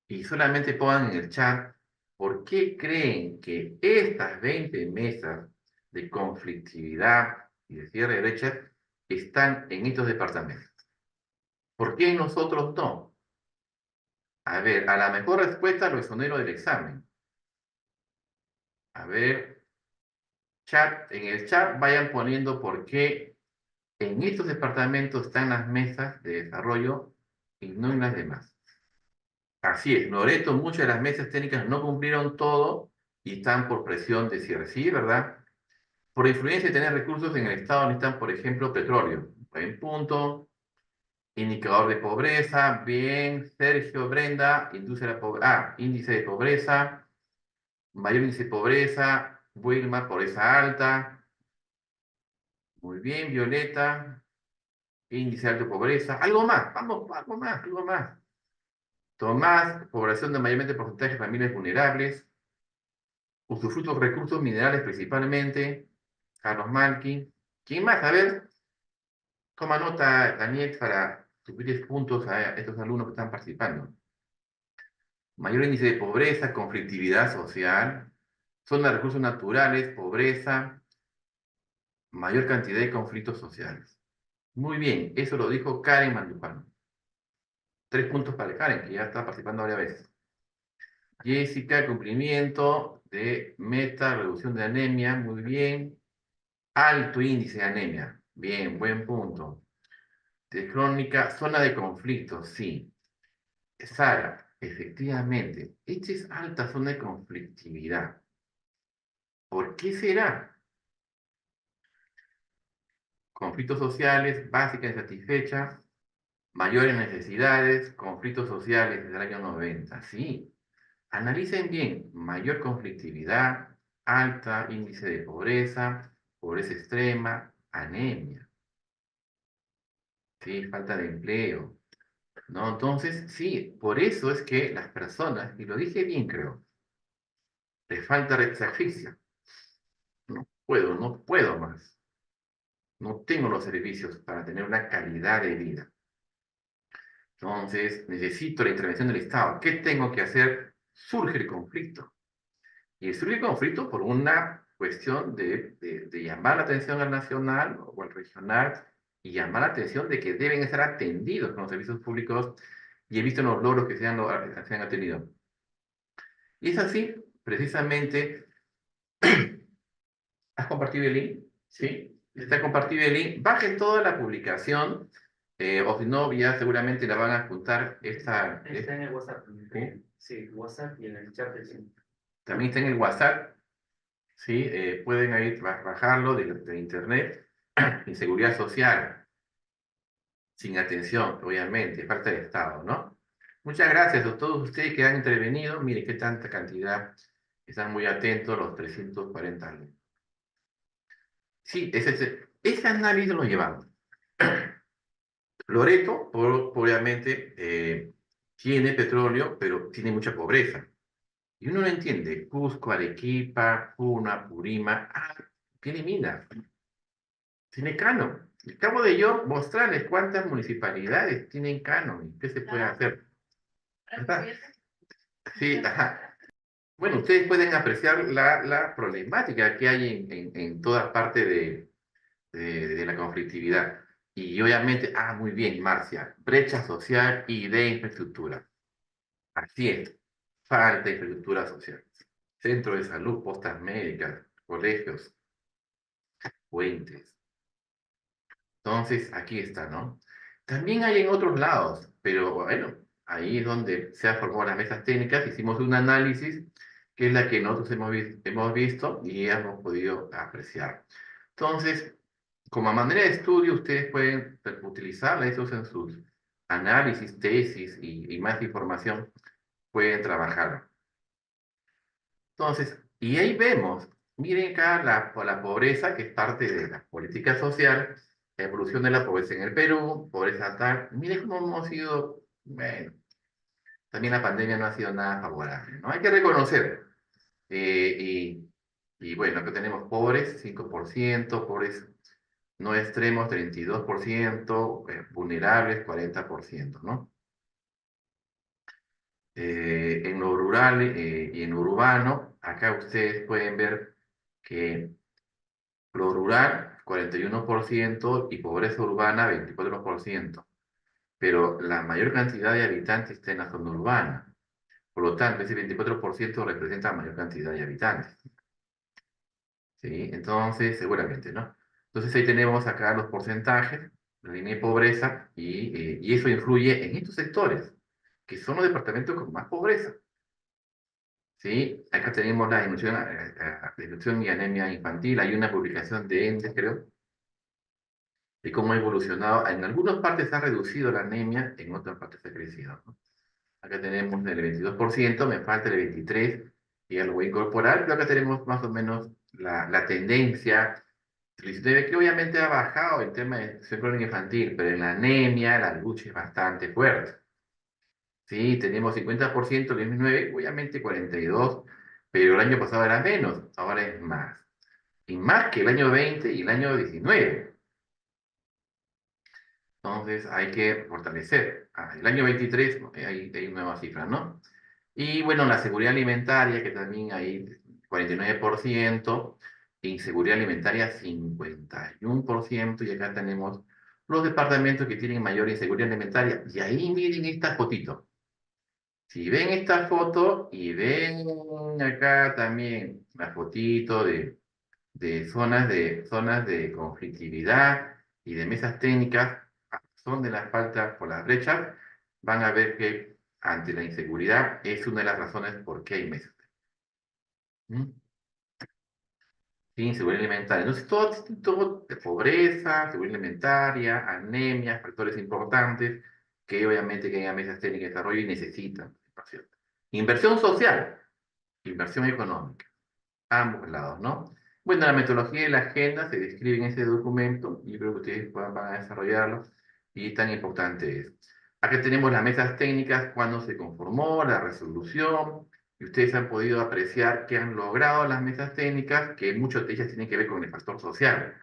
y solamente pongan en el chat por qué creen que estas 20 mesas de conflictividad y de cierre de brechas están en estos departamentos. ¿Por qué nosotros no? A ver, a la mejor respuesta lo exonero del examen. A ver, en el chat vayan poniendo por qué en estos departamentos están las mesas de desarrollo y no en las demás. Así es, Loreto, muchas de las mesas técnicas no cumplieron todo y están por presión de cierre. Sí, ¿verdad? Por influencia de tener recursos en el Estado necesitan, por ejemplo, petróleo. Buen punto. Indicador de pobreza. Bien. Sergio, Brenda. Índice de pobreza. Mayor índice de pobreza. Wilma, pobreza alta. Muy bien, Violeta. Índice alto de pobreza. Algo más, vamos, algo más, algo más. Tomás, población de mayormente porcentaje de familias vulnerables. Usufructo de recursos minerales principalmente. Carlos Malqui. ¿Quién más? A ver, toma nota, Daniel, para subir puntos a estos alumnos que están participando. Mayor índice de pobreza, conflictividad social, zona de recursos naturales, pobreza, mayor cantidad de conflictos sociales. Muy bien, eso lo dijo Karen Mandujano. 3 puntos para Karen, que ya está participando varias veces. Jessica, cumplimiento de meta, reducción de anemia, muy bien. Alto índice de anemia, bien, buen punto. De crónica, zona de conflicto, sí. Sara, efectivamente, esta es alta zona de conflictividad. ¿Por qué será? Conflictos sociales, básicas insatisfechas, mayores necesidades, conflictos sociales desde el año 90. Sí, analicen bien, mayor conflictividad, alta índice de pobreza, pobreza extrema, anemia, sí, falta de empleo, ¿no? Entonces, sí, por eso es que las personas, y lo dije bien creo, les falta sacrificio. No puedo más. No tengo los servicios para tener una calidad de vida. Entonces, necesito la intervención del Estado. ¿Qué tengo que hacer? Surge el conflicto. Y surge el conflicto por una cuestión de llamar la atención al nacional o al regional y llamar la atención de que deben estar atendidos con los servicios públicos y he visto los logros que se han atendido. Y es así, precisamente, ¿has compartido el link? Sí. Está compartido el link. Bajen toda la publicación, o si no, ya seguramente la van a juntar. Está en el WhatsApp. ¿Sí? Sí, WhatsApp y en el chat del Zoom. También está en el WhatsApp. ¿Sí? Pueden ahí bajarlo de internet. Inseguridad social, sin atención, obviamente, falta de Estado, ¿no? Muchas gracias a todos ustedes que han intervenido. Miren qué tanta cantidad. Están muy atentos los 340 alumnos. Sí, ese análisis lo llevamos. Loreto, obviamente, tiene petróleo, pero tiene mucha pobreza. Y uno no entiende. Cusco, Arequipa, Puno, Purima, tiene minas, tiene canon. Acabo de yo mostrarles cuántas municipalidades tienen canon y qué se puede hacer. ¿Verdad? Sí, ajá. Bueno, ustedes pueden apreciar la problemática que hay en toda parte de la conflictividad. Y obviamente, muy bien, Marcia, brecha social y de infraestructura. Así es, falta de infraestructura social. Centro de salud, postas médicas, colegios, puentes. Entonces, aquí está, ¿no? También hay en otros lados, pero bueno, ahí es donde se han formado las mesas técnicas, hicimos un análisis que es la que nosotros hemos visto y hemos podido apreciar. Entonces, como manera de estudio, ustedes pueden utilizar esos en sus análisis, tesis y más información, pueden trabajar. Entonces, y ahí vemos, miren acá la pobreza, que es parte de la política social, la evolución de la pobreza en el Perú, pobreza tal, miren cómo hemos sido, bueno, también la pandemia no ha sido nada favorable, ¿no? Hay que reconocer, eh, y, y bueno, acá tenemos pobres, 5%, pobres no extremos, 32%, vulnerables, 40%, ¿no? En lo rural y en lo urbano, acá ustedes pueden ver que lo rural, 41% y pobreza urbana, 24%. Pero la mayor cantidad de habitantes está en la zona urbana. Por lo tanto, ese 24% representa la mayor cantidad de habitantes. ¿Sí? Entonces, seguramente, ¿no? Entonces ahí tenemos acá los porcentajes, la línea de pobreza, y eso influye en estos sectores, que son los departamentos con más pobreza. ¿Sí? Acá tenemos la desnutrición y anemia infantil. Hay una publicación de ENDES, creo, de cómo ha evolucionado. En algunas partes ha reducido la anemia, en otras partes ha crecido, ¿no? Acá tenemos el 22%, me falta el 23%, y ya lo voy a incorporar, pero acá tenemos más o menos la tendencia del 19, que obviamente ha bajado el tema de infección crónica infantil, pero en la anemia la lucha es bastante fuerte. Sí, tenemos 50% del 19, obviamente 42, pero el año pasado era menos, ahora es más. Y más que el año 20 y el año 19. Entonces hay que fortalecer. El año 23 hay nuevas cifras, ¿no? Y bueno, la seguridad alimentaria, que también hay 49%, inseguridad alimentaria 51%, y acá tenemos los departamentos que tienen mayor inseguridad alimentaria. Y ahí miren esta fotito. Si ven esta foto y ven acá también la fotito de zonas de conflictividad y de mesas técnicas, son de las faltas por las brechas, van a ver que ante la inseguridad es una de las razones por qué hay mesas. ¿Mm? Sí, inseguridad alimentaria. Entonces, todo de pobreza, seguridad alimentaria, anemia, factores importantes que obviamente que haya mesas técnicas de desarrollo y necesitan participación. Inversión social, inversión económica, ambos lados, ¿no? Bueno, la metodología y la agenda se describe en ese documento y creo que ustedes van a desarrollarlo y tan importante es. Acá tenemos las mesas técnicas, cuando se conformó, la resolución, y ustedes han podido apreciar que han logrado las mesas técnicas, que muchas de ellas tienen que ver con el factor social.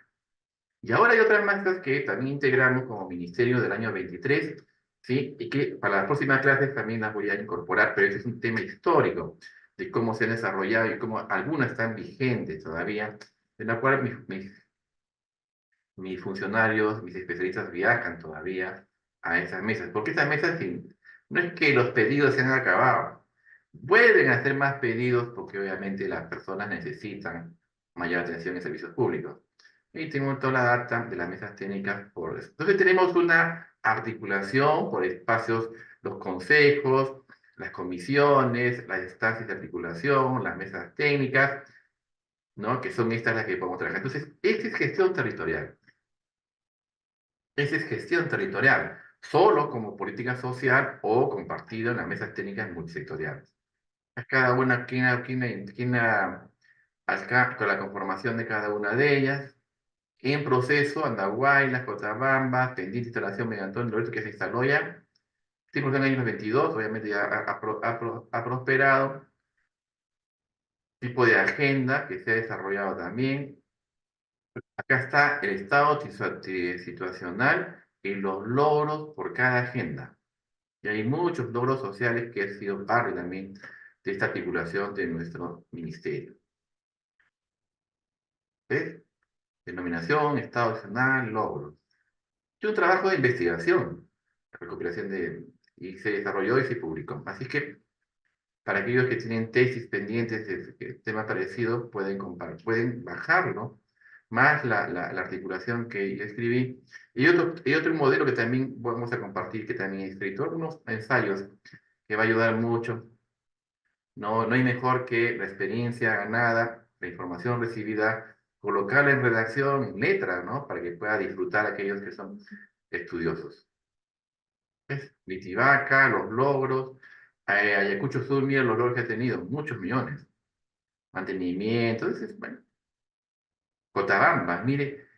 Y ahora hay otras mesas que también integramos como ministerio del año 23, ¿sí? Y que para las próximas clases también las voy a incorporar, pero ese es un tema histórico de cómo se han desarrollado y cómo algunas están vigentes todavía, en la cual mis funcionarios, mis especialistas viajan todavía a esas mesas, porque esas mesas no es que los pedidos se han acabado, pueden hacer más pedidos porque obviamente las personas necesitan mayor atención en servicios públicos. Y tengo toda la data de las mesas técnicas por eso. Entonces tenemos una articulación por espacios, los consejos, las comisiones, las instancias de articulación, las mesas técnicas, ¿no? Que son estas las que podemos trabajar. Entonces, esta es gestión territorial. Esa es gestión territorial, solo como política social o compartido en las mesas técnicas multisectoriales. Cada una, con la conformación de cada una de ellas, en proceso, Andahuaylas, Cotabambas, pendiente instalación mediante un proyecto que se instaló ya, estamos en el año 22, obviamente ya ha prosperado, tipo de agenda que se ha desarrollado también. Acá está el estado situacional y los logros por cada agenda. Y hay muchos logros sociales que han sido parte también de esta articulación de nuestro ministerio. ¿Ves? Denominación, estado nacional, logros. Es un trabajo de investigación, recopilación y se desarrolló y se publicó. Así que para aquellos que tienen tesis pendientes de temas parecidos, pueden bajarlo, más la articulación que yo escribí. Y otro modelo que también vamos a compartir, que también he escrito, algunos ensayos que va a ayudar mucho. No hay mejor que la experiencia ganada, la información recibida, colocarla en redacción, en letra, ¿no? Para que pueda disfrutar aquellos que son estudiosos. ¿Ves? Litivaca, los logros, Ayacucho Sur, mira los logros que ha tenido, muchos millones. Mantenimiento, entonces, bueno. Cotabambas, mire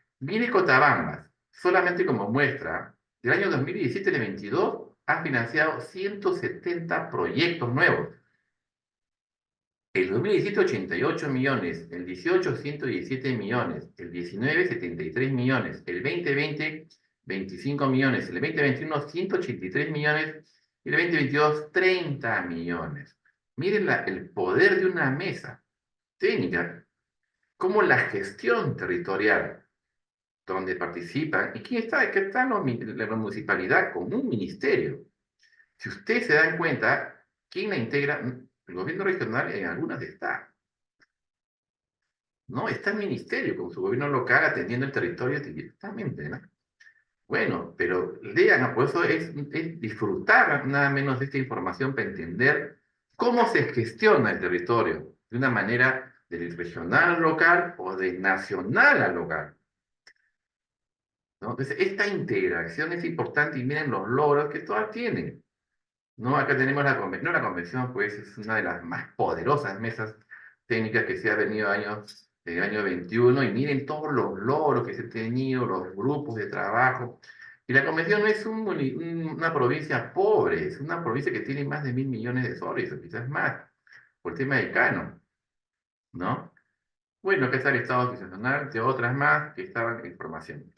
Cotabambas, solamente como muestra, del año 2017 al 22 ha financiado 170 proyectos nuevos. El 2017, 88 millones, el 18, 117 millones, el 19, 73 millones, el 2020, 25 millones, el 2021, 183 millones, y el 2022, 30 millones. Miren el poder de una mesa técnica, como la gestión territorial, donde participan, ¿y quién está? Que está la municipalidad con un ministerio. Si ustedes se dan cuenta, ¿quién la integra? El gobierno regional en algunas está. No, está el ministerio con su gobierno local atendiendo el territorio directamente, ¿no? Bueno, pero lean, ¿no? Por eso es disfrutar nada menos de esta información para entender cómo se gestiona el territorio de una manera del regional al local o de nacional al local, ¿no? Entonces, esta integración es importante y miren los logros que todas tienen, ¿no? Acá tenemos la convención, no la convención, pues es una de las más poderosas mesas técnicas que se ha venido años en el año 21, y miren todos los logros que se han tenido, los grupos de trabajo. Y la Convención no es una provincia pobre, es una provincia que tiene más de 1.000 millones de soles, o quizás más, por el tema del canon, ¿no? Bueno, que está el Estado Constitucional, de otras más que estaban en formación.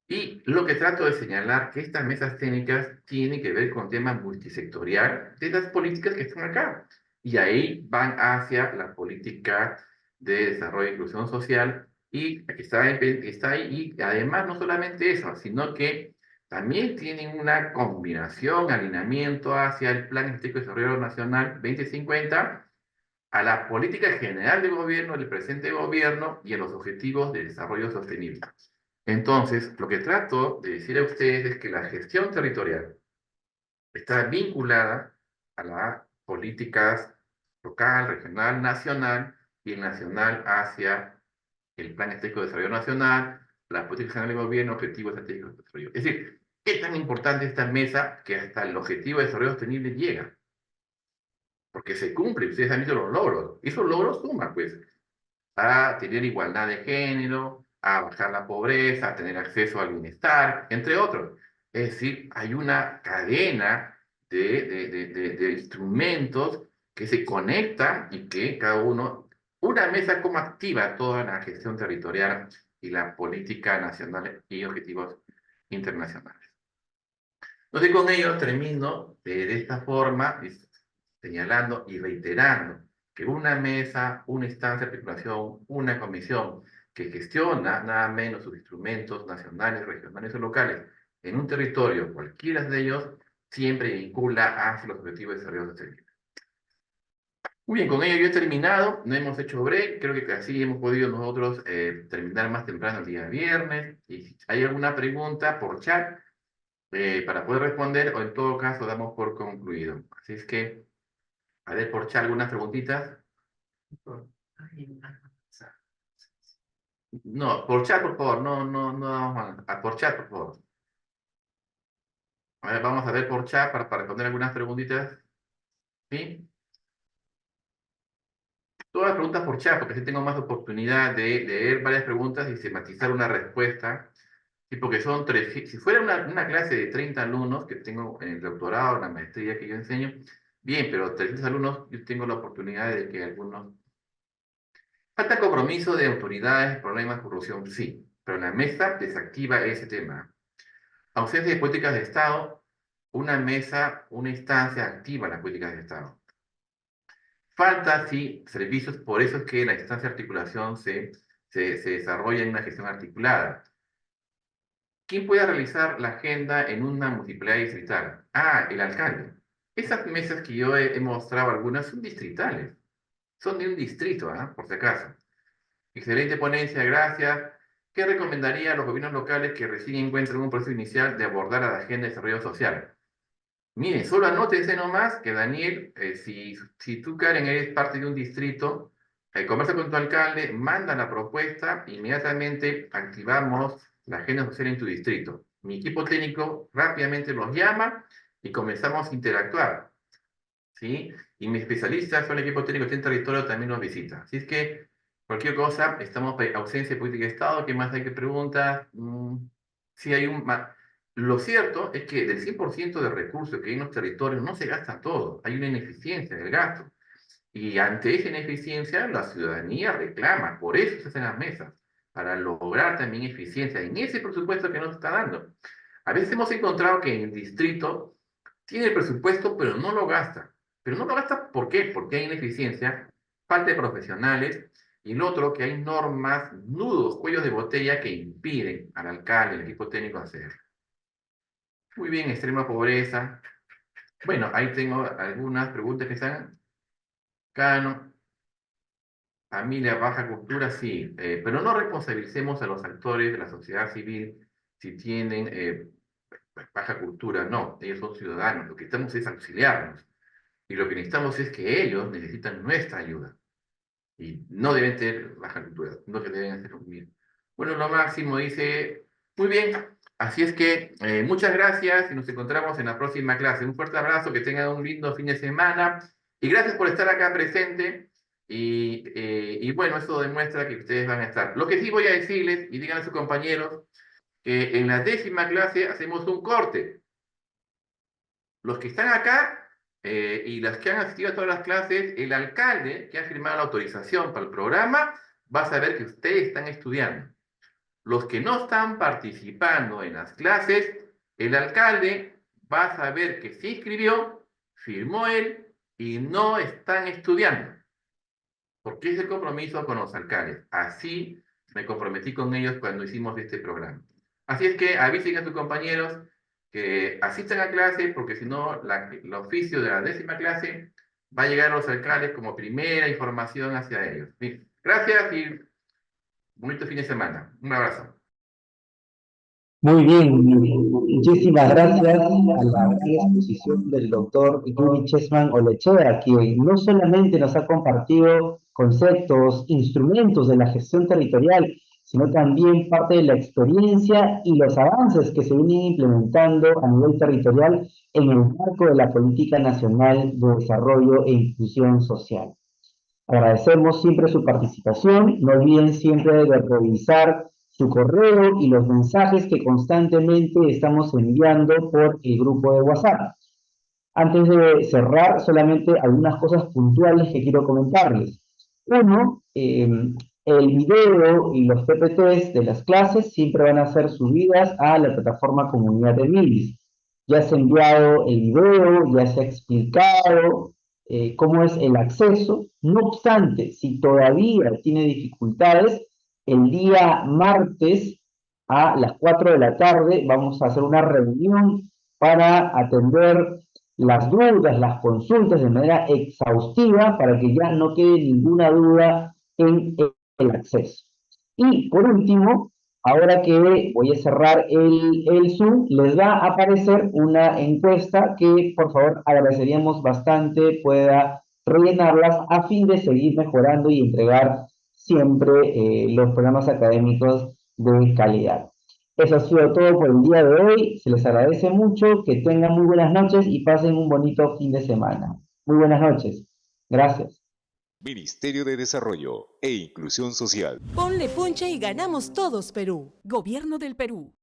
Y lo que trato de señalar que estas mesas técnicas tienen que ver con temas multisectorial de las políticas que están acá. Y ahí van hacia la política de desarrollo e inclusión social y que está ahí. Y además no solamente eso, sino que también tienen una combinación, alineamiento hacia el Plan Estratégico de Desarrollo Nacional 2050, a la política general del gobierno, del presente gobierno y a los objetivos de desarrollo sostenible. Entonces, lo que trato de decir a ustedes es que la gestión territorial está vinculada a las políticas local, regional, nacional y el nacional hacia el Plan Estratégico de Desarrollo Nacional, las políticas generales del gobierno, objetivos estratégicos de desarrollo. Es decir, es tan importante esta mesa que hasta el objetivo de desarrollo sostenible llega, porque se cumple, ustedes han visto los logros, y esos logros suman, pues, a tener igualdad de género, a bajar la pobreza, a tener acceso al bienestar, entre otros. Es decir, hay una cadena de instrumentos que se conectan y que cada uno, una mesa como activa toda la gestión territorial y la política nacional y objetivos internacionales. Entonces, con ello termino de esta forma, señalando y reiterando que una mesa, una instancia de articulación, una comisión que gestiona nada menos sus instrumentos nacionales, regionales o locales en un territorio, cualquiera de ellos, siempre vincula hacia los objetivos de desarrollo sostenible. Muy bien, con ello yo he terminado, no hemos hecho break, creo que así hemos podido nosotros terminar más temprano el día viernes, y si hay alguna pregunta por chat, para poder responder, o en todo caso damos por concluido. Así es que, a ver, por chat algunas preguntitas. No, por chat, por favor, no, por chat, por favor. A ver, vamos a ver por chat para responder algunas preguntitas. ¿Sí? Todas las preguntas por chat, porque así tengo más oportunidad de leer varias preguntas y sistematizar una respuesta. Sí, porque son tres. Si fuera una clase de 30 alumnos que tengo en el doctorado, en la maestría que yo enseño, bien, pero 300 alumnos, yo tengo la oportunidad de que algunos. Falta compromiso de autoridades, problemas, corrupción, sí, pero la mesa desactiva ese tema. Ausencia de políticas de Estado, una mesa, una instancia activa las políticas de Estado. Falta, sí, servicios, por eso es que la instancia de articulación se desarrolla en una gestión articulada. ¿Quién puede realizar la agenda en una municipalidad distrital? Ah, el alcalde. Esas mesas que yo he mostrado algunas son distritales, son de un distrito, ¿ah? Por si acaso. Excelente ponencia, gracias. ¿Qué recomendaría a los gobiernos locales que recién encuentran un proceso inicial de abordar a la agenda de desarrollo social? Miren, solo anótense nomás que Daniel, si tú, Karen, eres parte de un distrito, conversa con tu alcalde, manda la propuesta, inmediatamente activamos la agenda social en tu distrito. Mi equipo técnico rápidamente los llama y comenzamos a interactuar, ¿sí? Y mis especialistas son el equipo técnico que está en territorio también nos visita. Así es que cualquier cosa, estamos para ausencia de política de Estado, ¿qué más hay que preguntar? Sí hay Lo cierto es que del 100% de recursos que hay en los territorios no se gasta todo, hay una ineficiencia del gasto. Y ante esa ineficiencia la ciudadanía reclama, por eso se hacen las mesas, para lograr también eficiencia en ese presupuesto que nos está dando. A veces hemos encontrado que en el distrito tiene el presupuesto, pero no lo gasta. Pero no lo gasta, ¿por qué? Porque hay ineficiencia, falta de profesionales, y lo otro, que hay normas, nudos, cuellos de botella que impiden al alcalde, al equipo técnico hacer. Muy bien, extrema pobreza. Bueno, ahí tengo algunas preguntas que están. Cano, familia, baja cultura, sí, pero no responsabilicemos a los actores de la sociedad civil si tienen baja cultura, no, ellos son ciudadanos, lo que estamos es auxiliarnos. Y lo que necesitamos es que ellos necesitan nuestra ayuda. Y no deben tener baja cultura, no que deben hacer un bien. Bueno, lo máximo dice, muy bien, así es que muchas gracias y nos encontramos en la próxima clase. Un fuerte abrazo, que tengan un lindo fin de semana y gracias por estar acá presente. Y bueno, eso demuestra que ustedes van a estar. Lo que sí voy a decirles, y digan a sus compañeros, que en la 10ª clase hacemos un corte. Los que están acá y las que han asistido a todas las clases, el alcalde que ha firmado la autorización para el programa va a saber que ustedes están estudiando. Los que no están participando en las clases, el alcalde va a saber que se inscribió, firmó él y no están estudiando. Porque es el compromiso con los alcaldes. Así me comprometí con ellos cuando hicimos este programa. Así es que avisen a sus compañeros que asistan a clase, porque si no, el oficio de la 10ª clase va a llegar a los alcaldes como primera información hacia ellos. Bien, gracias y bonito fin de semana. Un abrazo. Muy bien, muchísimas gracias a la gran exposición del doctor Yuri Chessman Olechea, que no solamente nos ha compartido conceptos, instrumentos de la gestión territorial, sino también parte de la experiencia y los avances que se vienen implementando a nivel territorial en el marco de la Política Nacional de Desarrollo e Inclusión Social. Agradecemos siempre su participación. No olviden siempre de revisar su correo y los mensajes que constantemente estamos enviando por el grupo de WhatsApp. Antes de cerrar, solamente algunas cosas puntuales que quiero comentarles. Uno, el video y los PPTs de las clases siempre van a ser subidas a la plataforma Comunidad de Milis. Ya se ha enviado el video, ya se ha explicado cómo es el acceso. No obstante, si todavía tiene dificultades, el día martes a las 4 de la tarde vamos a hacer una reunión para atender las dudas, las consultas de manera exhaustiva para que ya no quede ninguna duda en el acceso. Y por último, ahora que voy a cerrar el Zoom, les va a aparecer una encuesta que por favor agradeceríamos bastante pueda rellenarlas a fin de seguir mejorando y entregar siempre los programas académicos de calidad. Eso ha sido todo por el día de hoy. Se les agradece mucho, que tengan muy buenas noches y pasen un bonito fin de semana. Muy buenas noches. Gracias. Ministerio de Desarrollo e Inclusión Social. Ponle punche y ganamos todos, Perú. Gobierno del Perú.